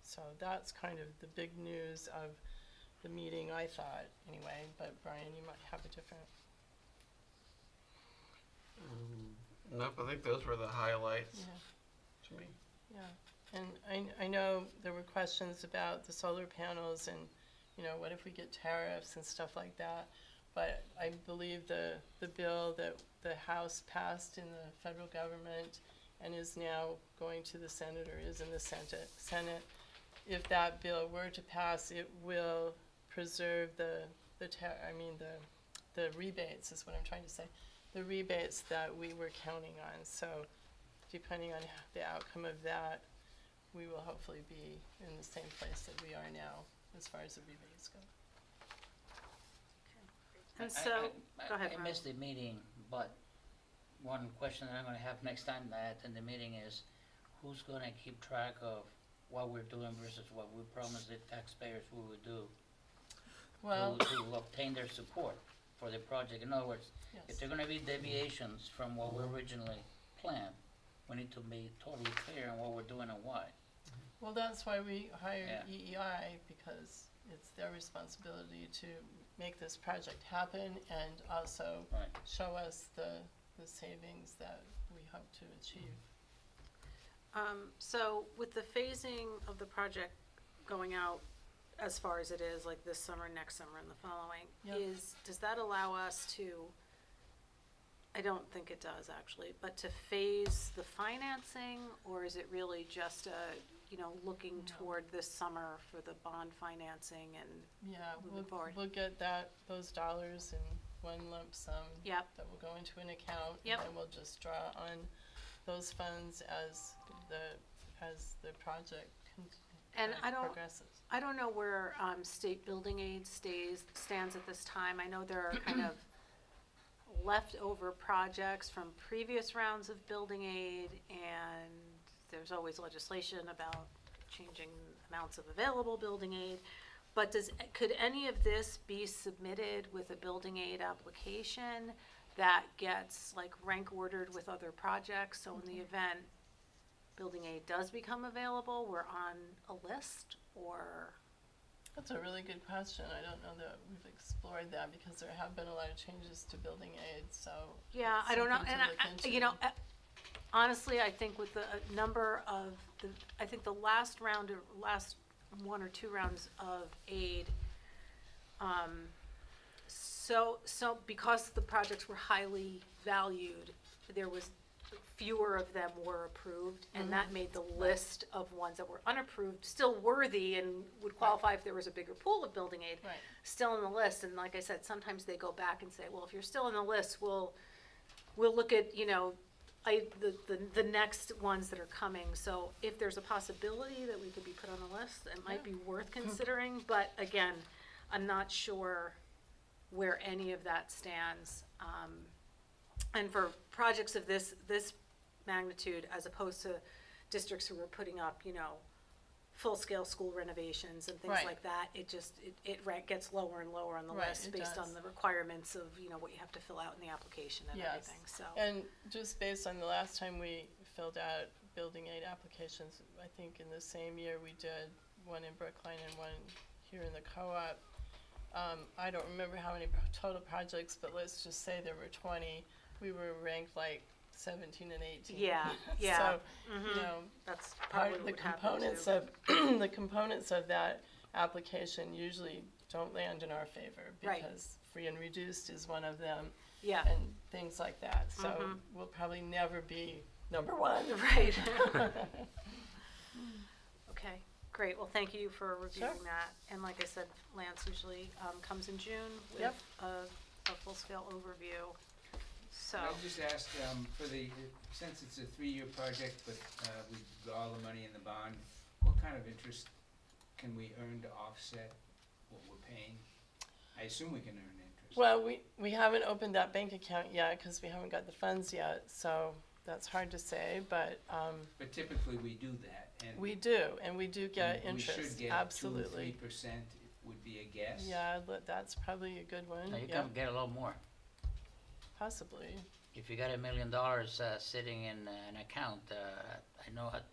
So that's kind of the big news of the meeting, I thought, anyway, but Brian, you might have a different. Nope, I think those were the highlights Yeah. to me. Yeah, and I know there were questions about the solar panels and, what if we get tariffs and stuff like that, but I believe the bill that the House passed in the federal government and is now going to the Senate, or is in the Senate, if that bill were to pass, it will preserve the rebates, is what I'm trying to say, the rebates that we were counting on. So depending on the outcome of that, we will hopefully be in the same place that we are now as far as the rebates go. And so, go ahead, I missed the meeting, but one question that I'm gonna have next time that I attend the meeting is, who's gonna keep track of what we're doing versus what we promised the taxpayers we would do Well, to obtain their support for the project? In other words, if yes. there are gonna be deviations from what we originally planned, we need to be totally clear on what we're doing and why. Well, that's why we hired Yeah. EEI, because it's their responsibility to make this project happen and also Right. show us the savings that we hope to achieve. So with the phasing of the project going out as far as it is, like this summer, next summer, and the following, Yep. does that allow us to, I don't think it does actually, but to phase the financing, or is it really just looking No. toward this summer for the bond financing and, Yeah, Moving forward. we'll get those dollars in one lump sum. Yep. That will go into an account. Yep. And then we'll just draw on those funds as the project And I don't- progresses. I don't know where state building aid stands at this time. I know there are kind of leftover projects from previous rounds of building aid, and there's always legislation about changing amounts of available building aid. But could any of this be submitted with a building aid application that gets like rank ordered with other projects? So in the event building aid does become available, we're on a list, or? That's a really good question. I don't know that we've explored that because there have been a lot of changes to building aid, so. Yeah, it's I don't know, something and to look into. honestly, I think with the number of I think the last one or two rounds of aid, so because the projects were highly valued, there was fewer of them were approved, and that made the list of ones that were unapproved still worthy and would qualify if there was a bigger pool of building aid, Right. still on the list. And like I said, sometimes they go back and say, well, if you're still on the list, we'll look at, the next ones that are coming. So if there's a possibility that we could be put on the list, it might be worth considering. But again, I'm not sure where any of that stands. And for projects of this magnitude, as opposed to districts who were putting up, full-scale school renovations and things Right. like that, it gets lower and lower on the Right, list it based does. on the requirements of, what you have to fill out in the application and Yes. everything, so. And just based on the last time we filled out building aid applications, I think in the same year we did one in Brookline and one here in the co-op. I don't remember how many total projects, but let's just say there were 20. We were ranked like 17 and 18. Yeah, yeah. So, Mhm. That's part probably of the what happened components too. of, the components of that application usually don't land in our favor. Right. Because free and reduced is one of them. Yeah, And things like that, so Mhm. we'll probably never be number one. right. Okay, great, well, thank you for reviewing Sure. that. And like I said, Lance usually comes in June with Yep. a full-scale overview, so. I just asked, since it's a 3-year project, but we got all the money in the bond, what kind of interest can we earn to offset what we're paying? I assume we can earn interest. Well, we haven't opened that bank account yet, because we haven't got the funds yet, so that's hard to say, but, But typically we do that, and. we do, and we do get we should interest, get absolutely. 2 or 3% would be a guess. Yeah, that's probably a good one, Now, you yeah, can get a lot more. possibly. If you got $1 million sitting in an account, I know at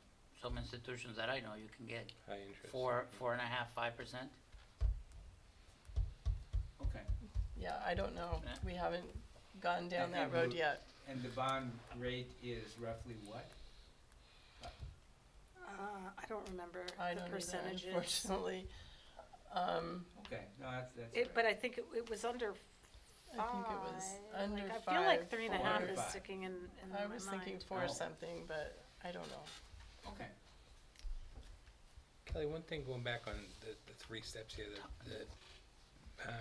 some institutions that I know, you can get High interest. 4.5%, 5%. Okay, Yeah, I don't know, Yeah. we haven't gone down And- that and road we- yet. and the bond rate is roughly what? I don't remember I the don't either, percentages. unfortunately. Okay, no, that's right. But I think it was under I think it was five. under Like, I feel like 5. 3.5 is 4. sticking in my I mind. was thinking 4 Oh. something, but I don't know. Okay. Kelly, one thing going back on the 3 steps here, the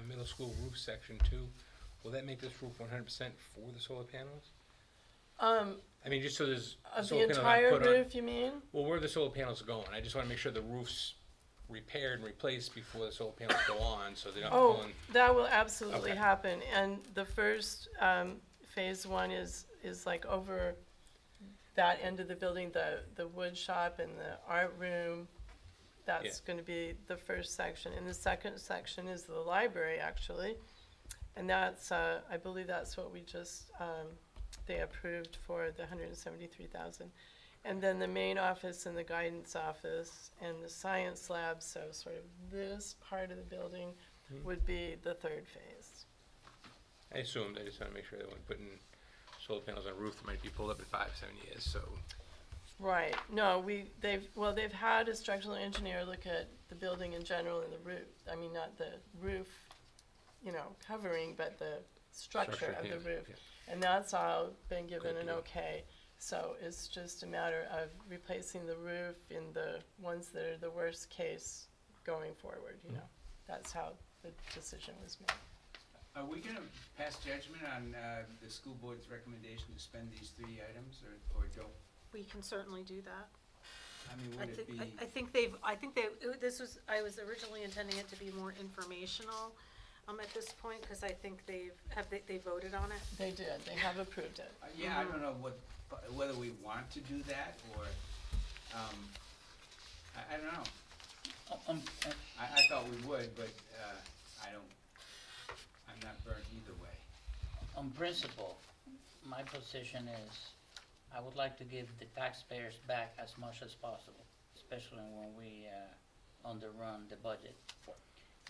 middle school roof section 2, will that make this roof 100% for the solar panels? I mean, just so there's Of the solar panels not entire put on. roof, you mean? Well, where the solar panels are going, I just wanna make sure the roof's repaired and replaced before the solar panels go on, so they're not Oh, pulling. that will absolutely Okay. happen, and the first, phase 1 is like over that end of the building, the wood shop and the art room. That's gonna be the first section, and the second section is the library, actually. And that's, I believe that's what we just, they approved for the 173,000. And then the main office and the guidance office and the science lab, so sort of this part of the building would be the third phase. I assumed, I just wanna make sure that when putting solar panels on a roof, it might be pulled up in 5-7 years, so. Right, no, they've had a structural engineer look at the building in general and the roof, I mean, not the roof, covering, but the structure of the yeah, roof. yeah. And that's all been given Good an deal. okay, so it's just a matter of replacing the roof in the ones that are the worst case going forward, That's how the decision was made. Are we gonna pass judgment on, the school board's recommendation to spend these 3 items, or don't? We can certainly do that. I mean, I would it think, be? I think I was originally intending it to be more informational, at this point, because I think they voted on it? They did, they have approved it. Yeah, I don't know whether we want to do that, or, I don't know. I thought we would, but, I'm not burnt either way. On principle, my position is, I would like to give the taxpayers back as much as possible, especially when we underrun the budget.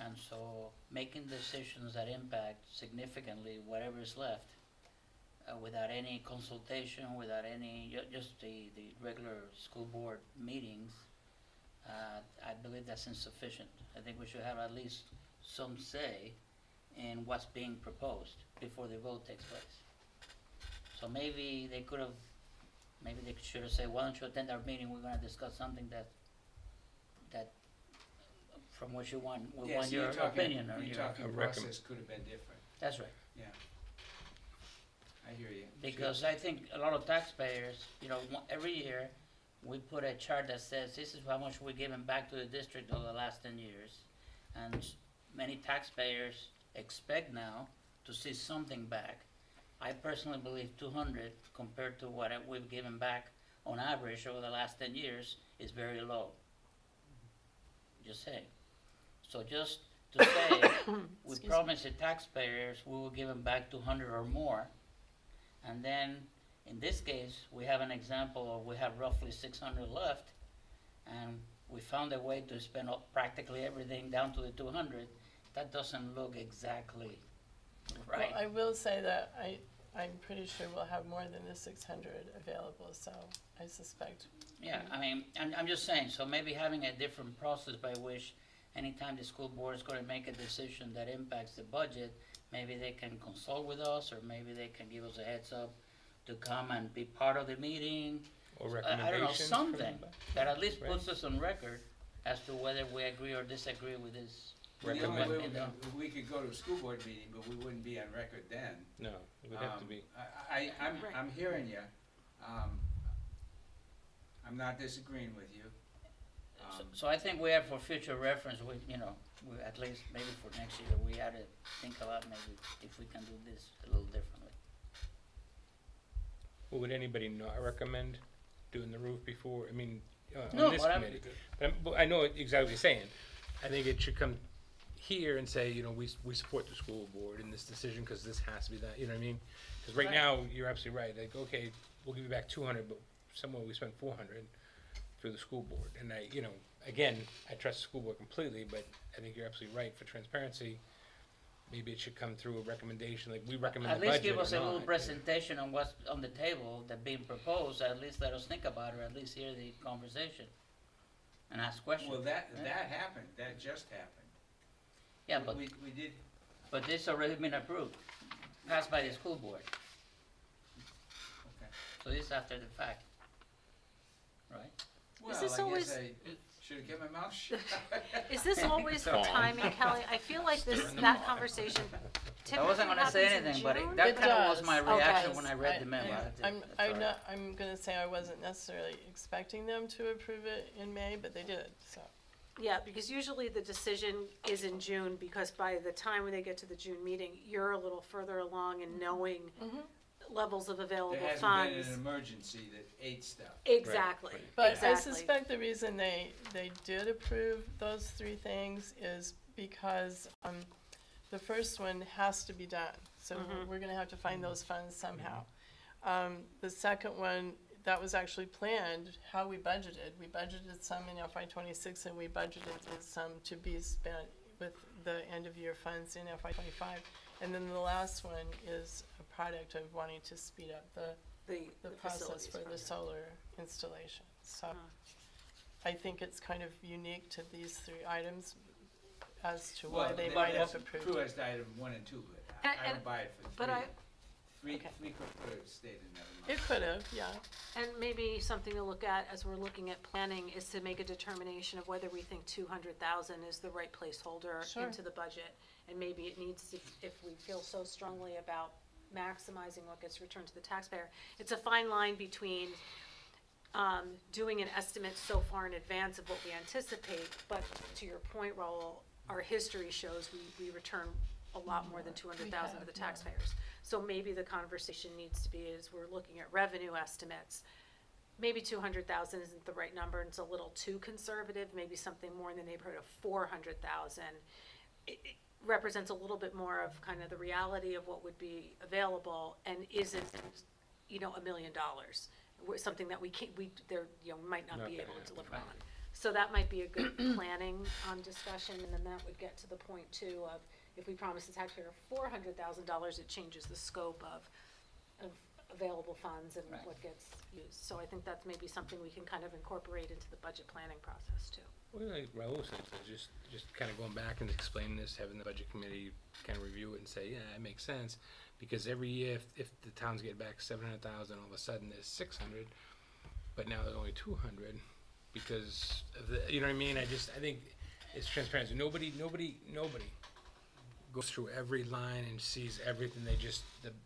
And so, making decisions that impact significantly whatever is left, without any consultation, without any, just the regular school board meetings, I believe that's insufficient. I think we should have at least some say in what's being proposed before the vote takes place. So maybe they should have said, why don't you attend our meeting, we're gonna discuss something that from which we want your opinion or You're your, talking A process could have been different, that's right. yeah. I hear you. Because I think a lot of taxpayers, every year, we put a chart that says, this is how much we're giving back to the district over the last 10 years. And many taxpayers expect now to see something back. I personally believe 200 compared to what we've given back on average over the last 10 years is very low. Just saying. So just to say, we Excuse me. promise the taxpayers we will give them back 200 or more. And then, in this case, we have an example of we have roughly 600 left, and we found a way to spend practically everything down to the 200. That doesn't look exactly right. Well, I will say that I'm pretty sure we'll have more than the 600 available, so I suspect. Yeah, I mean, I'm just saying, so maybe having a different process by which anytime the school board is gonna make a decision that impacts the budget, maybe they can consult with us, or maybe they can give us a heads up to come and be part of the meeting. Or I don't know, recommendations from something them. that at least Right. puts us on record as to whether we agree or disagree with this. The only Recommend- way we could go to a school board meeting, but we wouldn't be on record then. No, it would have to be. I'm hearing you. I'm not disagreeing with you. So I think we have for future reference, we at least maybe for next year, we ought to think about maybe if we can do this a little differently. Well, would anybody not recommend doing the roof before, No, on this but I'm- committee? But I know exactly what you're saying. I think it should come here and say, we support the school board in this decision because this has to be that, you know what I mean? Because right Right. now, you're absolutely right, like, okay, we'll give you back 200, but somewhere we spent 400 through the school board. And again, I trust the school board completely, but I think you're absolutely right, for transparency, maybe it should come through a recommendation, like we recommend At the least budget give us or a little not. presentation on what's on the table that being proposed, at least let us think about it, or at least hear the conversation and ask questions. Well, that happened, that just happened. Yeah, but We did, this already been approved, passed by the school board, okay. so this is after the fact, right? Well, this I always- guess I should've kept my mouth shut. Is this always for timing, Kelly? I feel like that conversation I typically wasn't gonna say happens in anything, but June? that It kinda was does. my Okay. reaction when I read the memo. I'm gonna say I wasn't necessarily expecting them to approve it in May, but they did, so. Yeah, because usually the decision is in June, because by the time when they get to the June meeting, you're a little further along in knowing levels of available There hasn't been funds. an emergency that ate stuff. Exactly, Right. But I exactly. suspect the reason they did approve those 3 things is because, the first one has to be done. So we're gonna have to find those funds somehow. The second one, that was actually planned, how we budgeted. We budgeted some in FY '26 and we budgeted some to be spent with the end-of-year funds in FY '25. And then the last one is a product of wanting to speed up the process facilities for the project. solar installation. So Huh. I think it's kind of unique to these three items as to Well, why they that- might have that's approved true it. as to item 1 and 2, but And- I would buy it for 3. but I- Okay. Three could have stayed in never mind. It could have, yeah. And maybe something to look at as we're looking at planning is to make a determination of whether we think 200,000 is the right placeholder Sure. into the budget. And maybe it needs to, if we feel so strongly about maximizing what gets returned to the taxpayer. It's a fine line between, doing an estimate so far in advance of what we anticipate, but to your point, Raul, our history shows we return a lot more than 200,000 to the We have, yeah. taxpayers. So maybe the conversation needs to be, as we're looking at revenue estimates, maybe 200,000 isn't the right number, and it's a little too conservative, maybe something more in the neighborhood of 400,000. It represents a little bit more of kind of the reality of what would be available and isn't, $1 million. Something that we can't, might not Not be gonna able to happen. deliver on. So that might be a good planning, discussion, and then that would get to the point too of, if we promise the taxpayer $400,000, it changes the scope of available funds and Right. what gets used. So I think that's maybe something we can kind of incorporate into the budget planning process too. Well, like Raul said, so just kind of going back and explaining this, having the budget committee kind of review it and say, yeah, it makes sense. Because every year, if the towns get back 700,000, all of a sudden there's 600, but now there's only 200 because of the, you know what I mean? I think it's transparency. Nobody goes through every line and sees everything. They just,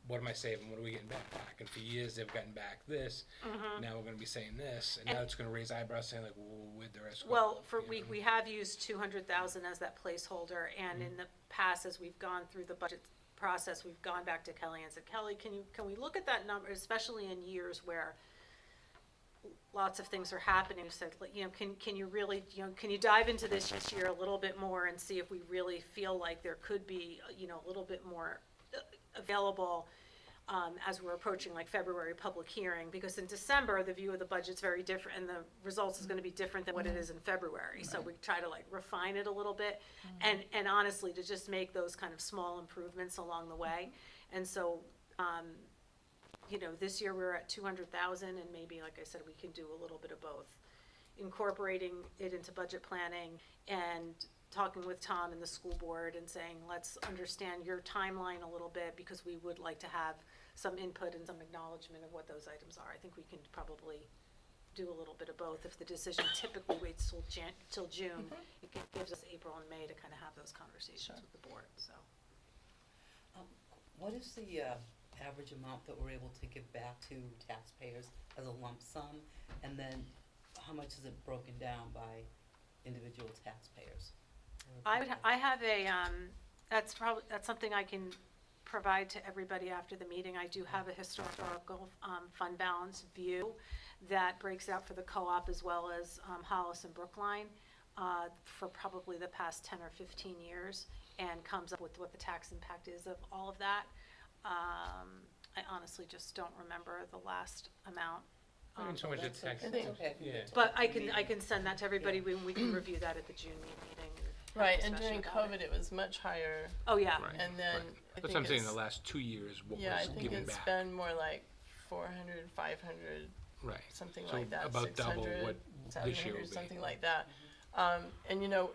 what am I saving? What are we getting back? And for years, they've gotten back this. Now we're gonna be saying this, and now it's gonna raise eyebrows saying like, well, where'd the rest go? Well, You know? we have used 200,000 as that placeholder, and in the past, as we've gone through the budget process, we've gone back to Kelly and said, Kelly, can we look at that number, especially in years where lots of things are happening? We said, can you really, can you dive into this year a little bit more and see if we really feel like there could be, a little bit more available as we're approaching like February public hearing, because in December, the view of the budget's very different, and the results is gonna be different than what it is in February. So we try to like refine it a little bit, and honestly, to just make those kind of small improvements along the way. And so, this year we're at 200,000, and maybe, like I said, we can do a little bit of both. Incorporating it into budget planning and talking with Tom and the school board and saying, let's understand your timeline a little bit, because we would like to have some input and some acknowledgement of what those items are. I think we can probably do a little bit of both. If the decision typically waits till June, it gives us April and May to kind of have those conversations with the board, so. What is the average amount that we're able to give back to taxpayers as a lump sum? And then how much is it broken down by individual taxpayers? I have that's something I can provide to everybody after the meeting. I do have a historical fund balance view that breaks out for the co-op as well as Hollis and Brookline for probably the past 10 or 15 years, and comes up with what the tax impact is of all of that. I honestly just don't remember the last amount. I mean, so much That's tax. okay. That's okay. Yeah. But I can send that to everybody when we can review that at the June meeting. And have a Right, and discussion during about COVID, it was much higher, Oh, yeah. Right, and then right. I That's what I'm think saying, the it's, last 2 years, what yeah, I was think given it's back. been more like 400, 500, Right. something So like that, about double 600, what this year 700, will be. something like that. And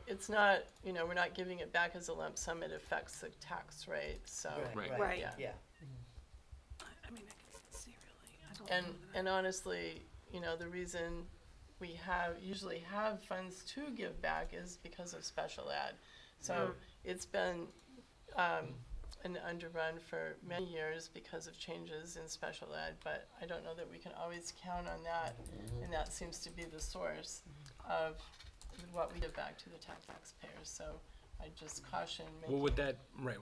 it's not, we're not giving it back as a lump sum, it affects the tax rate, so. Right. Right. Yeah. Yeah. I mean, I can see really. I don't And, know that. and honestly, the reason we usually have funds to give back is because of special ed. So it's been, an underrun for many years because of changes in special ed, but I don't know that we can always count on that. And that seems to be the source of what we give back to the taxpayers, so I just caution making. Well, with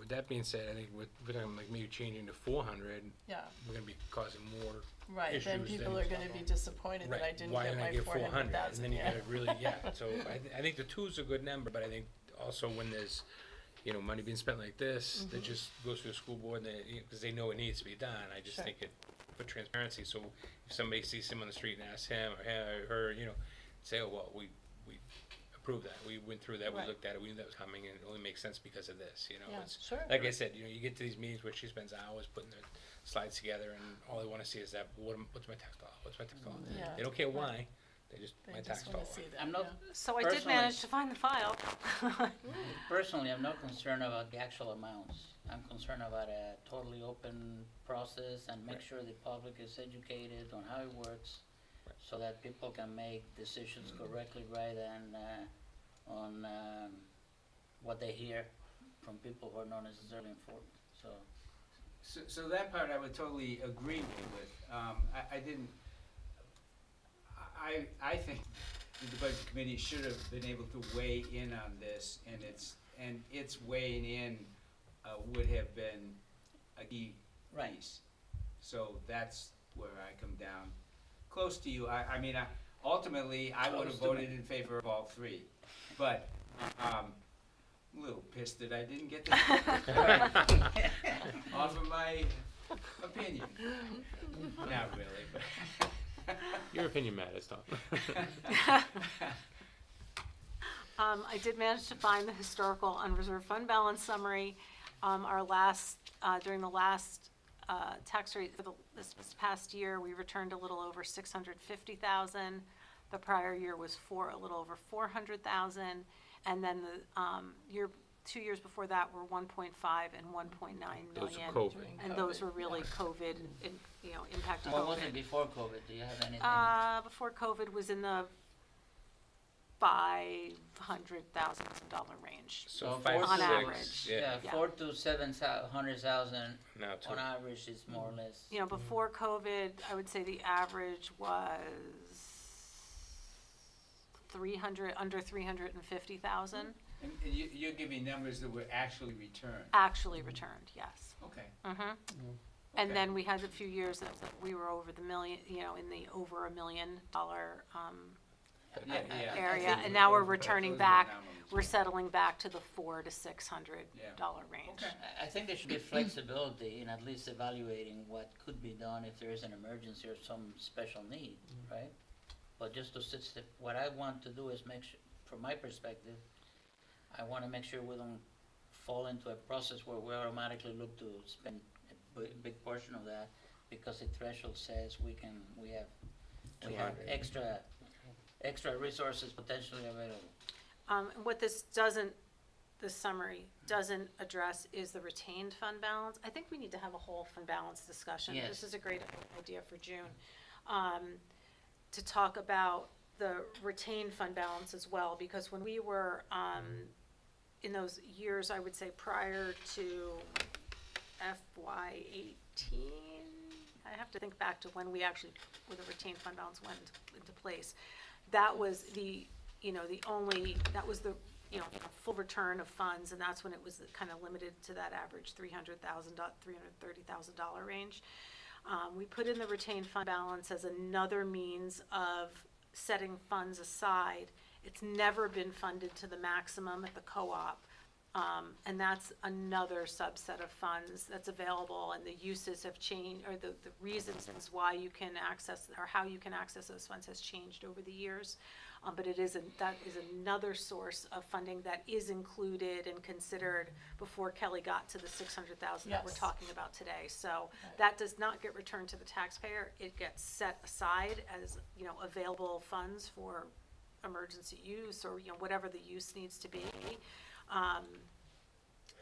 that being said, I think we're talking like maybe changing to 400, Yeah, we're gonna be causing more. right, then issues people than- are gonna be disappointed that I Right, didn't why get didn't I my get 400,000, And then you yeah. gotta really, so I think the 2 is a good number, but I think also when there's, money being spent like this, that just goes to the school board, and they, because they know it needs to be done, I just Sure. think it, for transparency, so if somebody sees him on the street and asks him or her, say, oh, well, we approve that. We went through that, we Right. looked at it, we knew that was coming, and it only makes sense because of this, you know? Yeah, It's, sure. like I said, you know, you get to these meetings where she spends hours putting the slides together, and all they wanna see is that, what's my tax dollar, what's my tax dollar? Yeah. They don't care why, they just, They my just tax wanna dollar. see that, I'm not, yeah. So I did Personally- manage to find the file. personally, I'm not concerned about the actual amounts. I'm concerned about a totally open process and make Right. sure the public is educated on how it works, Right. so that people can make decisions correctly rather than, on, what they hear from people who are not necessarily informed, so. So that part I would totally agree with. I didn't, I think the budget committee should have been able to weigh in on this, and its weighing in would have been a key Right. piece. So that's where I come down close to you. I mean, ultimately, I would have Close to me. voted in favor of all three, but, I'm a little pissed that I didn't get to offer my opinion. Not really, but. Your opinion matters, Tom. I did manage to find the historical unreserved fund balance summary. Our last, during the last tax rate for this past year, we returned a little over 650,000. The prior year was a little over 400,000, and then the 2 years before that were 1.5 and 1.9 Those million. are COVID. During And COVID, those were really yeah. COVID, and, you know, impacted What was it COVID. before COVID? Do you have anything? Before COVID was in the $500,000 range. So So five, on six, average. yeah, Yeah. 4 to 700,000 now two. on average is more or less. You know, before COVID, I would say the average was 300, under 350,000 And you're giving numbers that were actually returned. actually returned, yes. Okay. Mm-hmm. And Okay. then we had a few years that we were over the million, you know, in the over $1 million Yeah, yeah. area, I think and now we're those- returning those are back, anomalies, we're yeah. settling back to the $400 to $600 range. Okay. I think there should be flexibility in at least evaluating what could be done if there is an emergency or some special need, right? But just to sit, what I want to do is make sure, from my perspective, I wanna make sure we don't fall into a process where we automatically look to spend a big portion of that, because the threshold says we have 200. extra resources potentially available. What this summary doesn't address is the retained fund balance. I think we need to have a whole fund balance discussion. Yes. This is a great idea for June, to talk about the retained fund balance as well, because when we were, in those years, I would say prior to FY '18, I have to think back to when the retained fund balance went into place. That was the full return of funds, and that's when it was kind of limited to that average $330,000 range. We put in the retained fund balance as another means of setting funds aside. It's never been funded to the maximum at the co-op. And that's another subset of funds that's available, and the uses have changed, or the reasons why you can access, or how you can access those funds has changed over the years. But that is another source of funding that is included and considered before Kelly got to the 600,000 that we're Yes. talking about today. So Right. that does not get returned to the taxpayer. It gets set aside as, you know, available funds for emergency use, or, you know, whatever the use needs to be.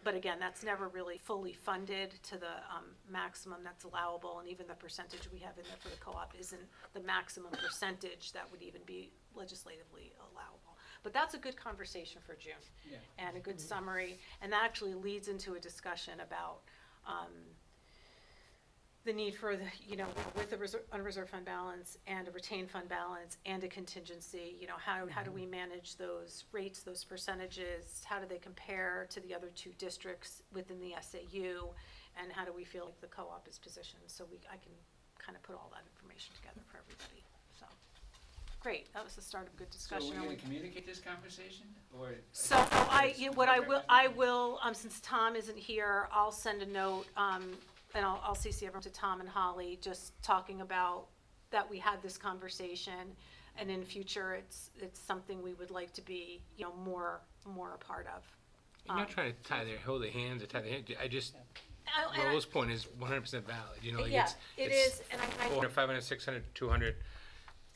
But again, that's never really fully funded to the maximum that's allowable, and even the percentage we have in there for the co-op isn't the maximum percentage that would even be legislatively allowable. But that's a good conversation for June, Yeah. and a good summary, and that actually leads into a discussion about the need for the, you know, with the unreserved fund balance and a retained fund balance and a contingency, you know, how do we manage those rates, those percentages? How do they compare to the other two districts within the SAU? And how do we feel like the co-op is positioned? So I can kind of put all that information together for everybody, so. Great, that was the start of a good So discussion. we're gonna communicate this conversation, or? So I will, since Tom isn't here, I'll send a note, and I'll CC everyone to Tom and Holly, just talking about that we had this conversation, and in future, it's something we would like to be, more a part of. I'm not trying to hold their hands or tie their hands. I just, And Lola's point is 100% valid, like Yeah, it is, and I 400, 500, 600, 200,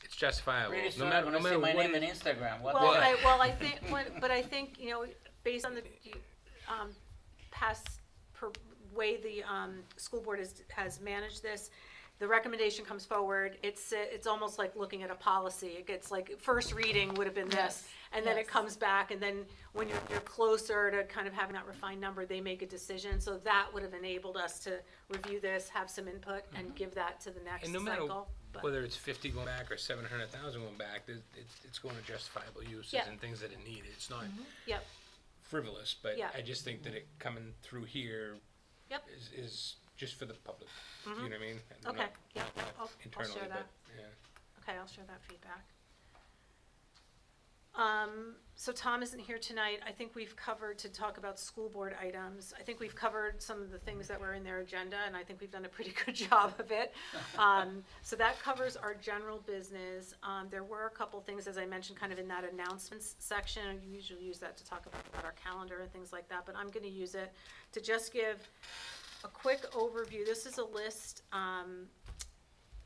it's justifiable. Pretty soon No I'm matter gonna see my what name it on is. Instagram. What Well, the heck? I think, but I think, based on the past way the school board has managed this, the recommendation comes forward, it's almost like looking at a policy. It gets like, first reading would have been this, and then it yes. comes back, and then when you're closer to kind of having that refined number, they make a decision. So that would have enabled us to review this, have some input, and give that to the next And no matter cycle. But- whether it's 50 going back or 700,000 going back, it's going to justifiable uses Yeah. and things that it needed. It's not Yep, frivolous, but Yeah. I just think that it coming through here Yep. is just for the public. You know what I mean? And okay, not- yeah, not I'll internally, share that. but, yeah. Okay, I'll share that feedback. So Tom isn't here tonight. I think we've covered, to talk about school board items, I think we've covered some of the things that were in their agenda, and I think we've done a pretty good job of it. So that covers our general business. There were a couple things, as I mentioned, kind of in that announcements section. I usually use that to talk about our calendar and things like that, but I'm gonna use it to just give a quick overview. This is a list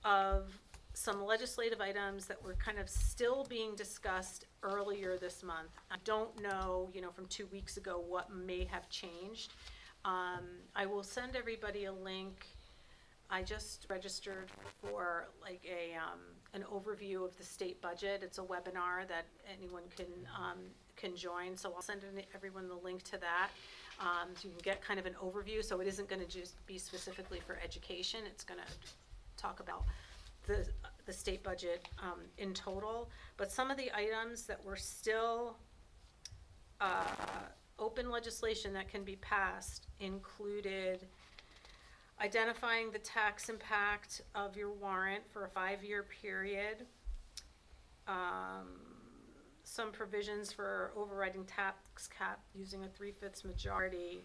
of some legislative items that were kind of still being discussed earlier this month. I don't know, from 2 weeks ago, what may have changed. I will send everybody a link. I just registered for like an overview of the state budget. It's a webinar that anyone can join, so I'll send everyone the link to that. So you can get kind of an overview, so it isn't gonna just be specifically for education, it's gonna talk about the state budget in total. But some of the items that were still open legislation that can be passed included identifying the tax impact of your warrant for a 5-year period, some provisions for overriding tax cap using a 3/5 majority,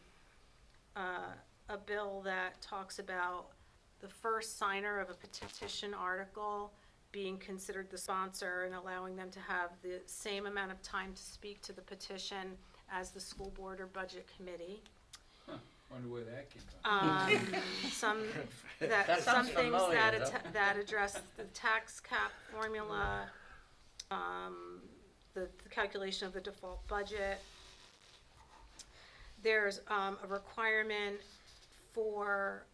a bill that talks about the first signer of a petition article being considered the sponsor and allowing them to have the same amount of time to speak to the petition as the school board or budget committee. Wonder where that came from. Some That some sounds things familiar, that though. that address the tax cap formula, the calculation of the default budget. There's a requirement for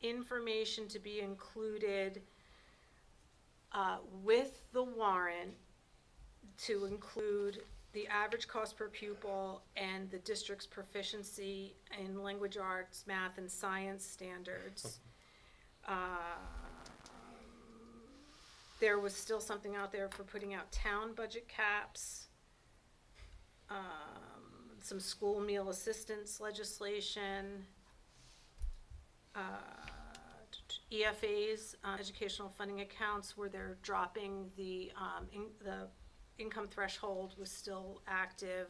information to be included with the warrant, to include the average cost per pupil and the district's proficiency in language arts, math, and science standards. There was still something out there for putting out town budget caps, some school meal assistance legislation, EFAs, educational funding accounts, where they're dropping the income threshold was still active.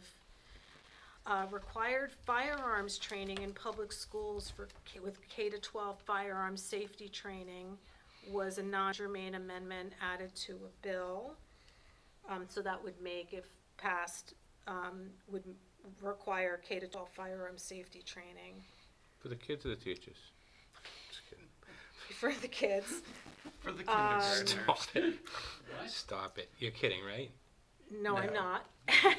Required firearms training in public schools with K-12 firearms safety training was a non-germane amendment added to a bill. So that would make, if passed, would require K-12 firearms safety training For the kids or the teachers? Just kidding. for the kids. For the kindergartners. Stop it. Stop it. You're kidding, right? No, I'm No. not.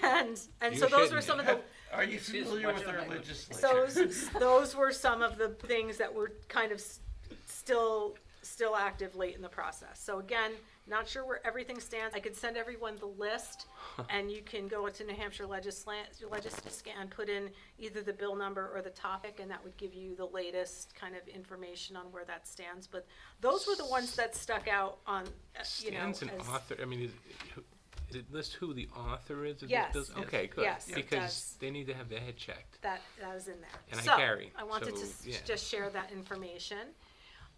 And You so those shouldn't were some of be. the, Are you Excuse familiar what's with your our language? legislature? those were some of the things that were kind of still active late in the process. So again, not sure where everything stands. I could send everyone the list, and you can go to New Hampshire Legislative and put in either the bill number or the topic, and that would give you the latest kind of information on where that stands. But those were the ones that stuck out on, Stands an as- author, I mean, is it list who the author is of Yes. this? Okay, good. Yes, it Because does. they need to have their head checked. that is in there. And I So, carry, I wanted to so, yeah. just share that information.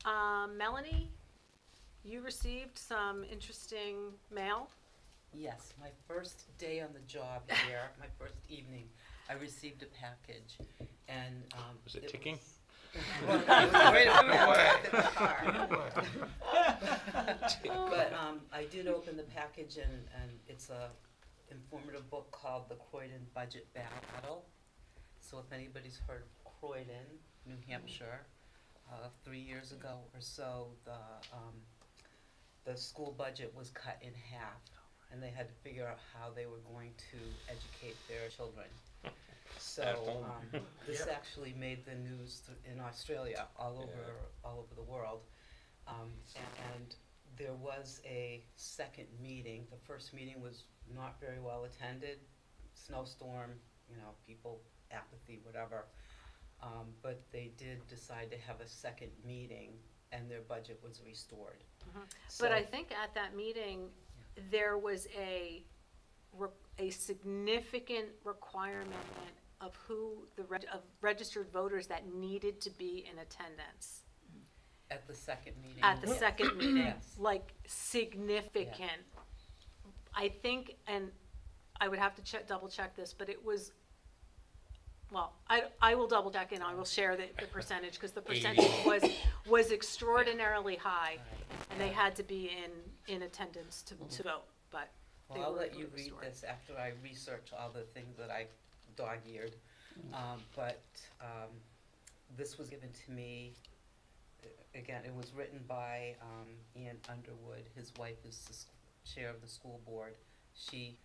Melanie, you received some interesting mail. Yes, my first day on the job here, my first evening, I received a package, and, Was it ticking? Well, no, it was right in the What? car. But, I did open the package and it's a informative book called The Croydon Budget Battle. So if anybody's heard of Croydon, New Hampshire, 3 years ago or so, the school budget was cut in half, and they had to figure out how they were going to educate their children. At So, home. this actually made the news in Australia, all over the world. And there was a second meeting. The first meeting was not very well attended, snowstorm, people, apathy, whatever. But they did decide to have a second meeting, and their budget was restored. But I So- think at that meeting, there was a significant requirement of of registered voters that needed to be in attendance At the second meeting. at the second meeting, Yes. like significant. I think, and I would have to double check this, but it was, well, I will double check and I will share the percentage, because the percentage was extraordinarily high, and they had to be in attendance to vote, but they Well, I'll were let able you to read restore it. this after I research all the things that I dog-eared. But this was given to me, again, it was written by Ann Underwood. His wife is the chair of the school board. She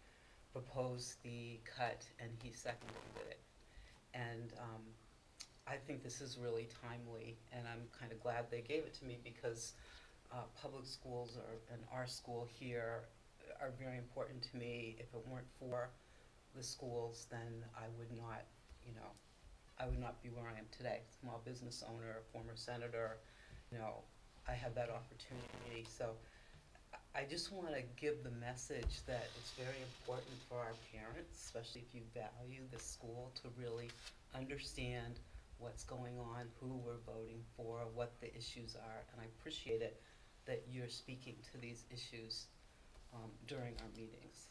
proposed the cut, and he seconded it. And I think this is really timely, and I'm kind of glad they gave it to me, because public schools and our school here are very important to me. If it weren't for the schools, then I would not, I would not be where I am today. Small business owner, former senator, I had that opportunity. So I just want to give the message that it's very important for our parents, especially if you value the school, to really understand what's going on, who we're voting for, what the issues are. And I appreciate it that you're speaking to these issues during our meetings.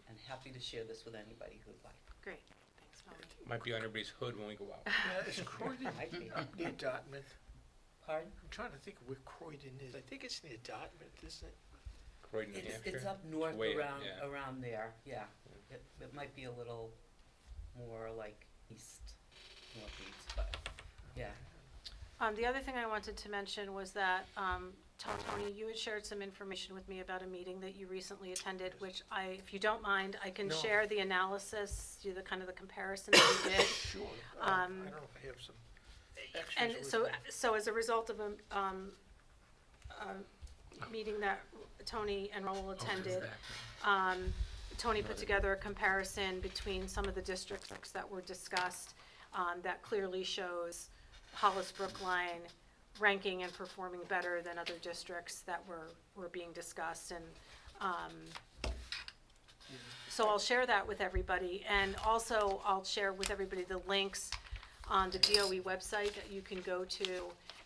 And happy to share this with anybody who'd like. Great, thanks, Melanie. Might be on everybody's hood when we go out. Yeah, is Croydon Might be. near Dartmouth? Pardon? I'm trying to think of where Croydon is. I think it's near Dartmouth, isn't it? Croydon, New Hampshire. It's up north Way up, around, yeah. around there, yeah. It might be a little more like northeast, but, yeah. The other thing I wanted to mention was that, Tony, you had shared some information with me about a meeting that you recently attended, which if you don't mind, I can No. share the analysis, do the kind of the comparison that we did. Sure. I don't know if I have some extras And with so, me. so as a result of a meeting that Tony and Raul attended, Tony put together a comparison between some of the districts that were discussed, that clearly shows Hollis Brookline ranking and performing better than other districts that were being discussed. And so I'll share that with everybody, and also I'll share with everybody the links on the DOE website that you can go to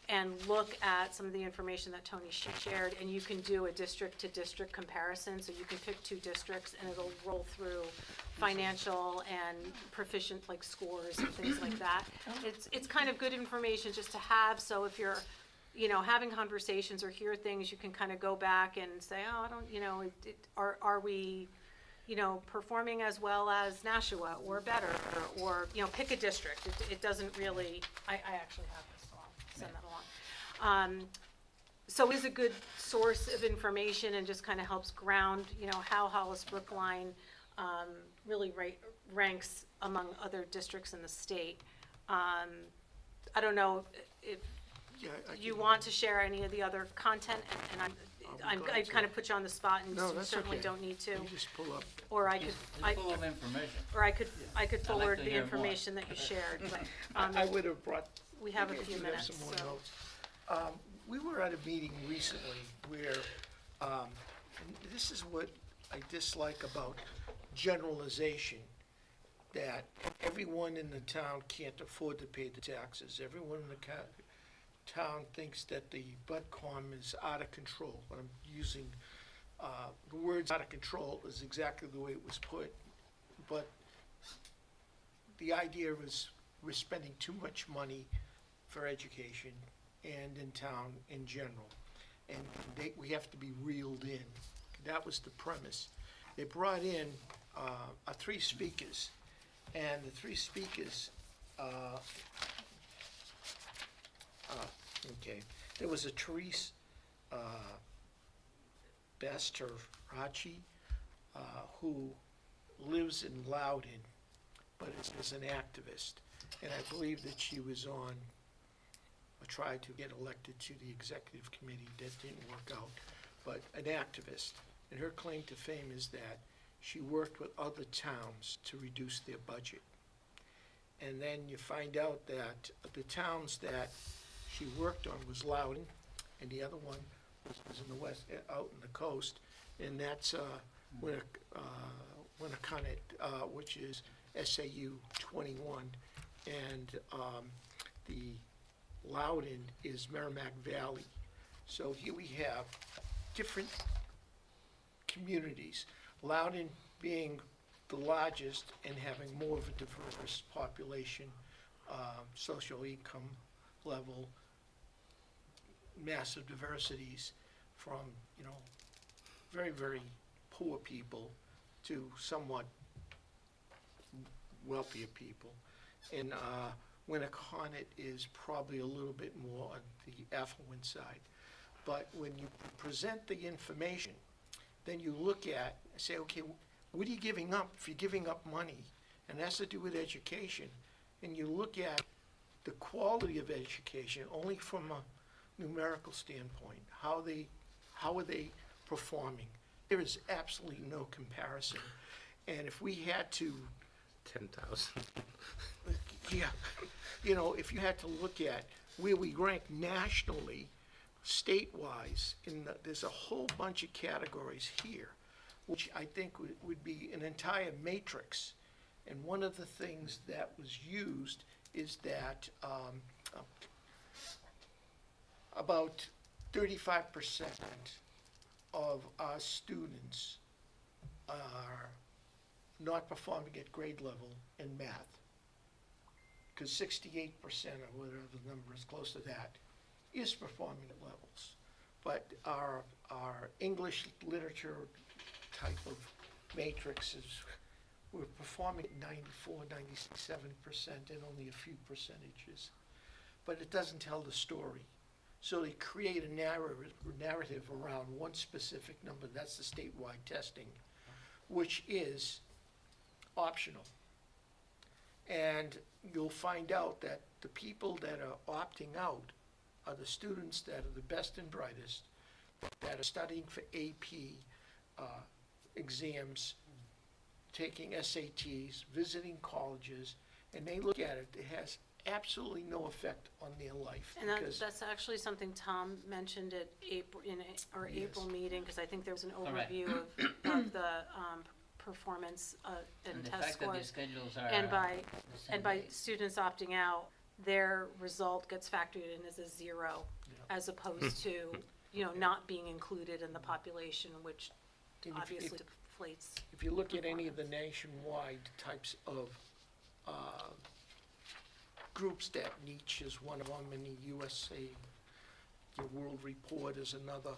and look at some of the information that Tony shared, and you can do a district-to-district comparison, so you can pick two districts and it'll roll through financial and proficient, like, scores and things like that. It's kind of good information just to have, so if you're, having conversations or hear things, you can kind of go back and say, oh, I don't, are we, performing as well as Nashua or better, or, pick a district. It doesn't really, I actually have this, so I'll send that along. So it is a good source of information and just kind of helps ground, how Hollis Brookline really ranks among other districts in the state. I don't know if Yeah, you can- want to share any of the other content, and I'll be glad I to. kind of put you on the spot, and No, you that's certainly okay. don't need to. You just pull up. Or I It's could, full of information. I could forward to the hear more. information that you shared, but, I would have brought. we have a maybe I few do have minutes, some more so. notes. We were at a meeting recently where, and this is what I dislike about generalization, that everyone in the town can't afford to pay the taxes. Everyone in the town thinks that the BudCom is out of control. When I'm using, the words out of control is exactly the way it was put. But the idea is we're spending too much money for education and in town in general. and we have to be reeled in. That was the premise. They brought in, three speakers, and the three speakers, okay, there was a Therese, Bastarachi, who lives in Loudon, but is an activist. And I believe that she was on, tried to get elected to the executive committee. That didn't work out, but an activist. And her claim to fame is that she worked with other towns to reduce their budget. And then you find out that the towns that she worked on was Loudon, and the other one was in the west, out in the coast, and that's Winnicott, which is SAU 21, and the Loudon is Merrimack Valley. So here we have different communities, Loudon being the largest and having more of a diverse population, social income level, massive diversities from, very, very poor people to somewhat wealthier people. And Winnicott is probably a little bit more on the affluent side. But when you present the information, then you look at, say, okay, what are you giving up? If you're giving up money, and that's to do with education, and you look at the quality of education only from a numerical standpoint, how are they performing? There is absolutely no comparison. And if we had to, 10,000. yeah, if you had to look at where we rank nationally, state-wise, there's a whole bunch of categories here, which I think would be an entire matrix. And one of the things that was used is that about 35% of our students are not performing at grade level in math, because 68%, or whatever the number is close to that, is performing at levels. But our English literature type of matrix is, we're performing at 94, 97%, and only a few percentages. But it doesn't tell the story. So they create a narrative around one specific number, that's the statewide testing, which is optional. And you'll find out that the people that are opting out are the students that are the best and brightest, that are studying for AP exams, taking SATs, visiting colleges, and they look at it, it has absolutely no effect on their life. And that's actually something Tom mentioned at April, in our Yes. April meeting, because I think there was an Correct. overview of the performance and And the test fact that the scores. schedules are And by, the same and by days. students opting out, their result gets factored in as a 0, Yeah. as opposed to, not being included in the population, which And if- obviously deflates. If you look at any of the nationwide types of groups, that Nietzsche is one of them, and the USA, the World Report is another,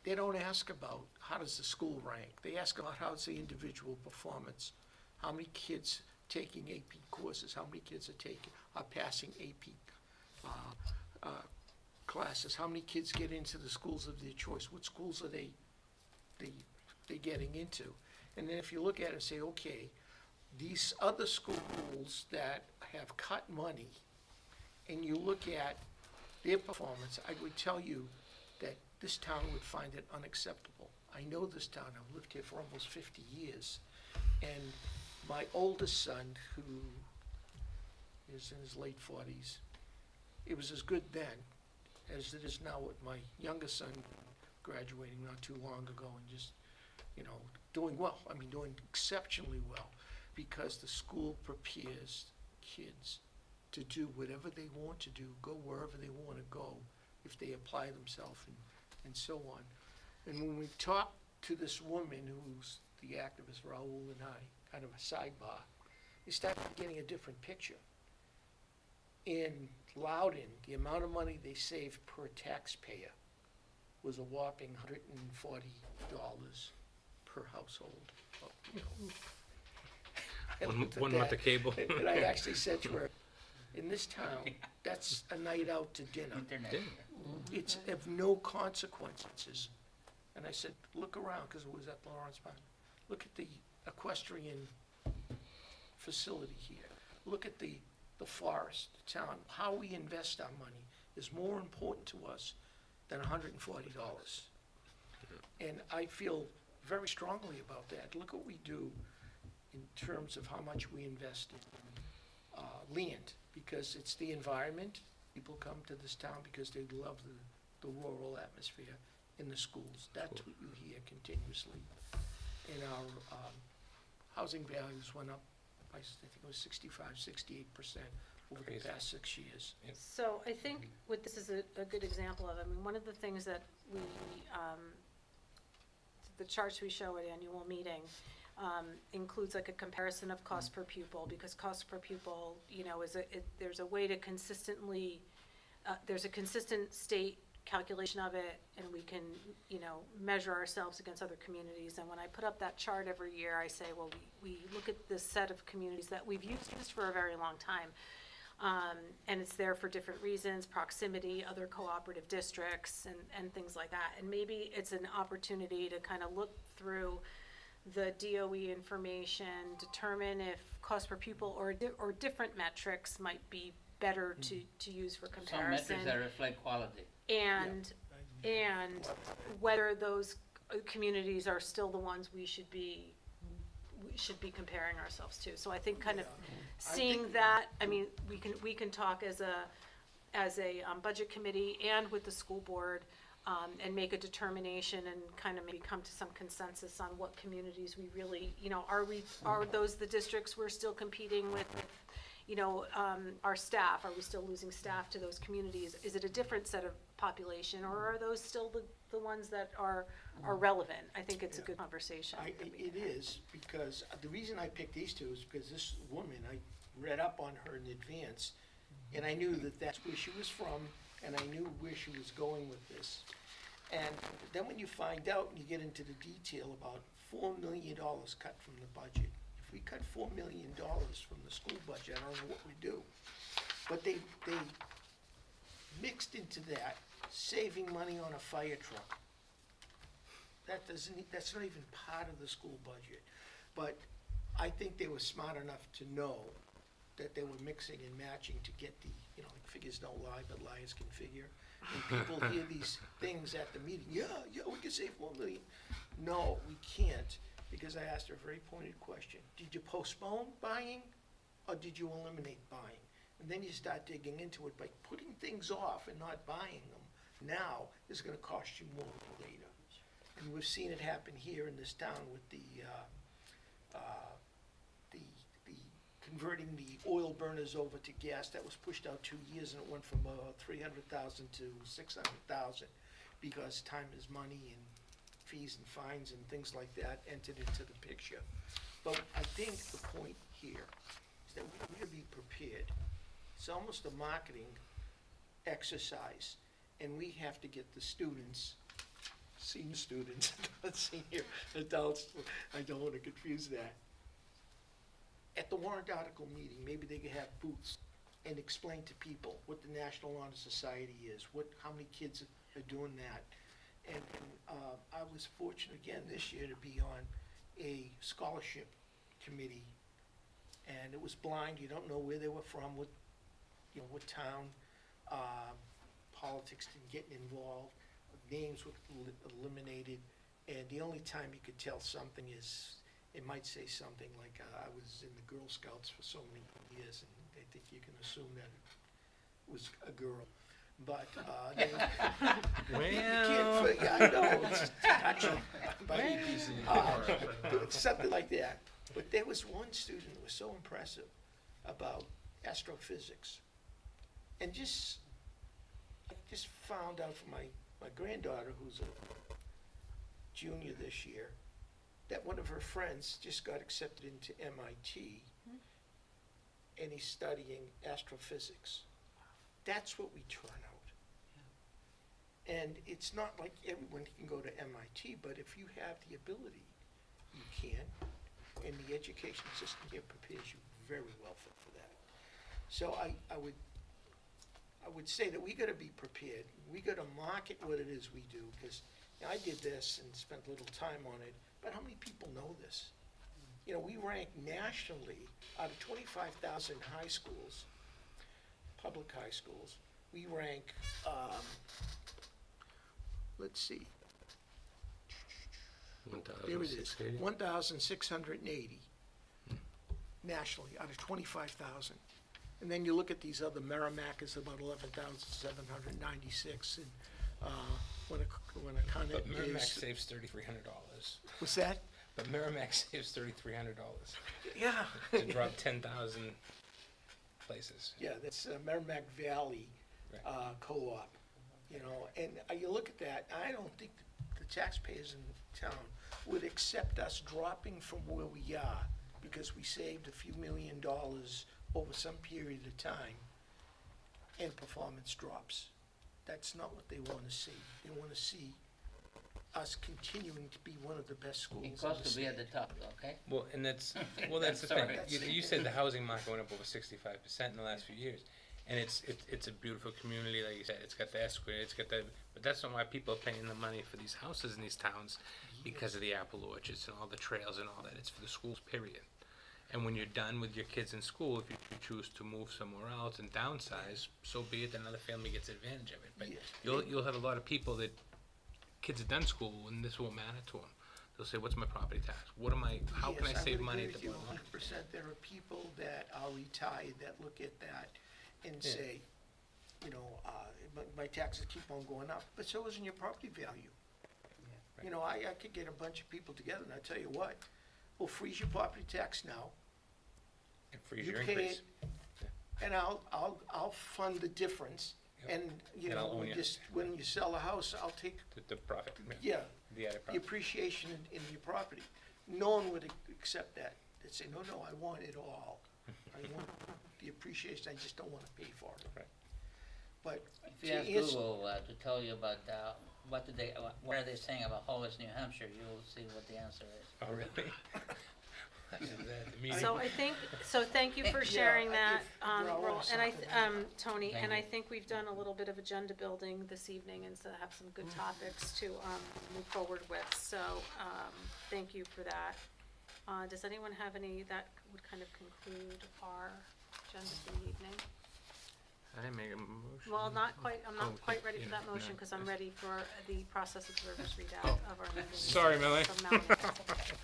they don't ask about how does the school rank. They ask about how's the individual performance. How many kids taking AP courses, how many kids are passing AP classes, how many kids get into the schools of their choice, what schools are they getting into. And then if you look at it and say, okay, these other schools that have cut money, and you look at their performance, I would tell you that this town would find it unacceptable. I know this town, I've lived here for almost 50 years, and my oldest son, who is in his late 40s, it was as good then as it is now with my youngest son graduating not too long ago and just, doing well. I mean, doing exceptionally well, because the school prepares kids to do whatever they want to do, go wherever they want to go, if they apply themselves and so on. And when we talked to this woman who's the activist, Raoul and I, kind of a sidebar, we started getting a different picture. In Loudon, the amount of money they save per taxpayer was a whopping $140 per household. Well, you know. I looked at One month that, of cable. and I actually said to her, in this town, that's a night out to dinner. Internet. Yeah. It's of no consequences. And I said, look around, because it was at Lawrence Pond. Look at the equestrian facility here. Look at the forest, the town. How we invest our money is more important to us than $140. And I feel very strongly about that. Look what we do in terms of how much we invest in land, because it's the environment. People come to this town because they love the rural atmosphere in the schools. That's what you hear continuously. And our housing values went up by, I think it was 68% over the Crazy. past 6 years. So I think what this is a good example of, I mean, one of the things that we, the charts we show at annual meeting, includes like a comparison of cost per pupil, because cost per pupil, you know, there's a way to consistently, there's a consistent state calculation of it, and we can, you know, measure ourselves against other communities. And when I put up that chart every year, I say, well, we look at this set of communities that we've used for a very long time. And it's there for different reasons, proximity, other cooperative districts, and things like that. And maybe it's an opportunity to kind of look through the DOE information, determine if cost per pupil or different metrics might be better to use for Some comparison. metrics that reflect quality. And whether those communities are still the ones we should be comparing ourselves to. So I think kind of seeing that, I mean, we can talk as a budget committee and with the school board, and make a determination and kind of maybe come to some consensus on what communities we really, you know, are those the districts we're still competing with, you know, our staff, are we still losing staff to those communities? Is it a different set of population, or are those still the ones that are relevant? I think it's a good conversation. It is, because the reason I picked these two is because this woman, I read up on her in advance, and I knew that that's where she was from, and I knew where she was going with this. And then when you find out and you get into the detail about $4 million cut from the budget, if we cut $4 million from the school budget, I don't know what we do. But they mixed into that saving money on a fire truck. That's not even part of the school budget. But I think they were smart enough to know that they were mixing and matching to get the, you know, like figures don't lie, but liars can figure. And people hear these things at the meeting, yeah, we can save $4 million. No, we can't, because I asked her a very pointed question. Did you postpone buying, or did you eliminate buying? And then you start digging into it. By putting things off and not buying them now is gonna cost you more later. And we've seen it happen here in this town with the converting the oil burners over to gas. That was pushed out 2 years, and it went from 300,000 to 600,000, because time is money, and fees and fines and things like that entered into the picture. But I think the point here is that we need to be prepared. It's almost a marketing exercise, and we have to get the students, senior students, not senior adults, I don't want to confuse that. At the warrant article meeting, maybe they could have booths and explain to people what the National Honor Society is, how many kids are doing that. And I was fortunate again this year to be on a scholarship committee, and it was blind. You don't know where they were from, what town. Politics didn't get involved. Names were eliminated, and the only time you could tell something is it might say something like, I was in the Girl Scouts for so many years, and I think you can assume that it was a girl. But, you can't, I know, it's touchy, but something like that. But there was one student that was so impressive about astrophysics. And I just found out from my granddaughter, who's a junior this year, that one of her friends just got accepted into MIT, and he's studying astrophysics. That's what we turn out. And it's not like everyone can go to MIT, but if you have the ability, you can. And the education system here prepares you very well for that. So I would say that we gotta be prepared. We gotta market what it is we do, because I did this and spent a little time on it, but how many people know this? You know, we rank nationally, out of 25,000 high schools, public high schools, we rank, let's see, there it is, 1,680 nationally, out of 25,000. And then you look at these other, Merrimack is about 11,796, and Winnicott But Merrimack is, saves $3,300. what's that? But Merrimack saves $3,300 Yeah. to drop 10,000 places. Yeah, that's Merrimack Valley Right. Co-op, you know, and you look at that, I don't think the taxpayers in town would accept us dropping from where we are, because we saved a few $1 million over some period of time, and performance drops. That's not what they wanna see. They wanna see us continuing to be one of the best schools in It the costs to be at the state. top, okay? Well, and that's the Sorry. thing. You said the housing market went up over 65% in the last few years, and it's a beautiful community, like you said. It's got the Esquire, it's got the, but that's not why people are paying the money for these houses in these towns, because of the apple orchards and all the trails and all that. It's for the schools, period. And when you're done with your kids in school, if you choose to move somewhere else and downsize, so be it. Another family gets advantage of it. But Yes. you'll have a lot of people that kids are done school and this won't matter to them. They'll say, "What's my property tax? What am I? How can I Yes, save would money agree at the with you bottom line?" 100%. There are people that are retired that look at that and Yeah. say, you know, my taxes keep on going up, but so isn't your property value. Right. You know, I could get a bunch of people together, and I tell you what, we'll freeze your property tax now, And freeze you your pay increase. it, and I'll fund the difference, Yep. and, you And know, I'll own you. when you sell a house, I'll take, The profit. yeah, The added the profit. appreciation in your property. No one would accept that. They'd say, no, I want it all. I want the appreciation, I just don't wanna pay for it. Right. But If you to ask answer- Google to tell you about what are they saying about Hollis, New Hampshire, you'll see what the answer is. Oh, really? So thank you for Yeah, sharing that, if you're all Roel, on and something. Tony, Thank and I you. think we've done a little bit of agenda building this evening and so have some good topics to, move forward with, so, thank you for that. Does anyone have any, that would kind of conclude our agenda for the evening? I make a motion. Well, not quite, I'm Oh, not quite ready yeah, for that no, motion, cause I'm yes. ready for the process observers readout Oh, of our meeting. sorry, Melanie. So Melanie, that's okay.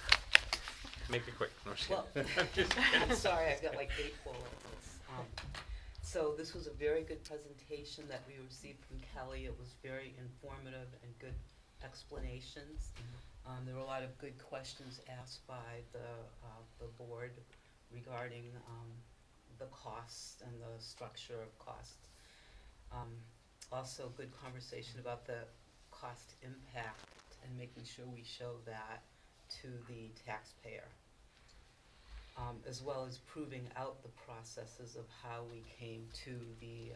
Make it quick. No, just Well, kidding. I'm sorry, I've got like 8 bullet points. So this was a very good presentation that we received from Kelly. It was very informative and good explanations. There were a lot of good questions asked by the board regarding the costs and the structure of costs. Also, good conversation about the cost impact and making sure we show that to the taxpayer, as well as proving out the processes of how we came to the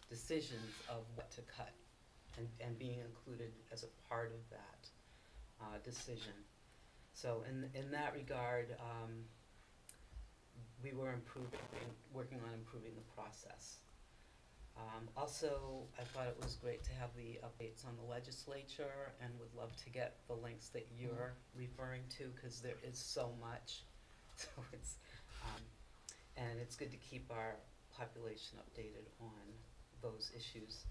decisions of what to cut and being included as a part of that decision. So in that regard, we were working on improving the process. Also, I thought it was great to have the updates on the legislature and would love to get the links that you're referring to, because there is so much. So it's, and it's good to keep our population updated on those issues.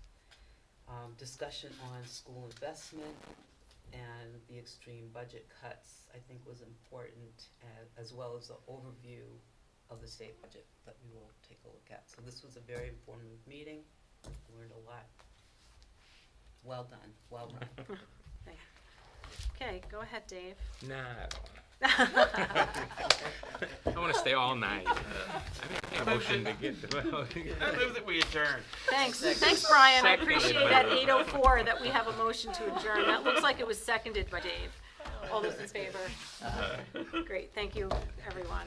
Discussion on school investment and the extreme budget cuts, I think, was important, as well as the overview of the state budget that we will take a look at. So this was a very informative meeting. Learned a lot. Well done, well done. Okay, go ahead, Dave. Nah, I don't wanna. I wanna stay all night. I make a motion to get the. I move that we adjourn. Thanks, Brian, I Seconded appreciate by at Roel. 8:04 that we have a motion to adjourn. That looks like it was seconded by Dave. All those in favor? Great, thank you, everyone.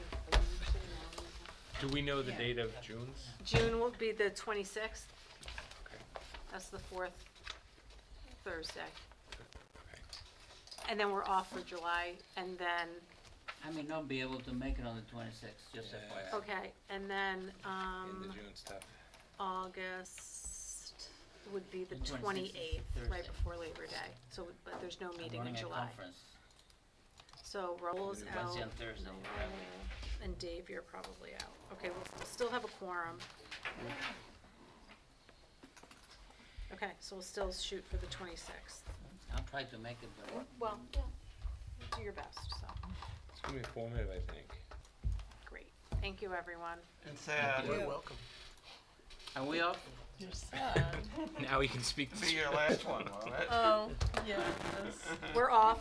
Do we know the date of June's? June will be the 26th. That's the fourth Thursday. And then we're off for July, and then, I may not be able to make it on the 26th, just Yeah. FYI. okay, and then, In the June stuff. August would be the The 26th is 28th, right Thursday. before Labor Day. So, but there's no I'm meeting in running a July. conference. So Raul's out. Wednesday and Thursday, no right? Raul, And Dave, you're probably out. Okay, we'll still have a quorum. Okay, so we'll still shoot for the 26th. I'll try to make it, but Well, yeah, do your best, so, It's gonna be informative, I think. great. Thank you, everyone. And sad. You're welcome. are we off? You're sad. Now we can speak to Be your last one, won't it? Oh, yes. We're off.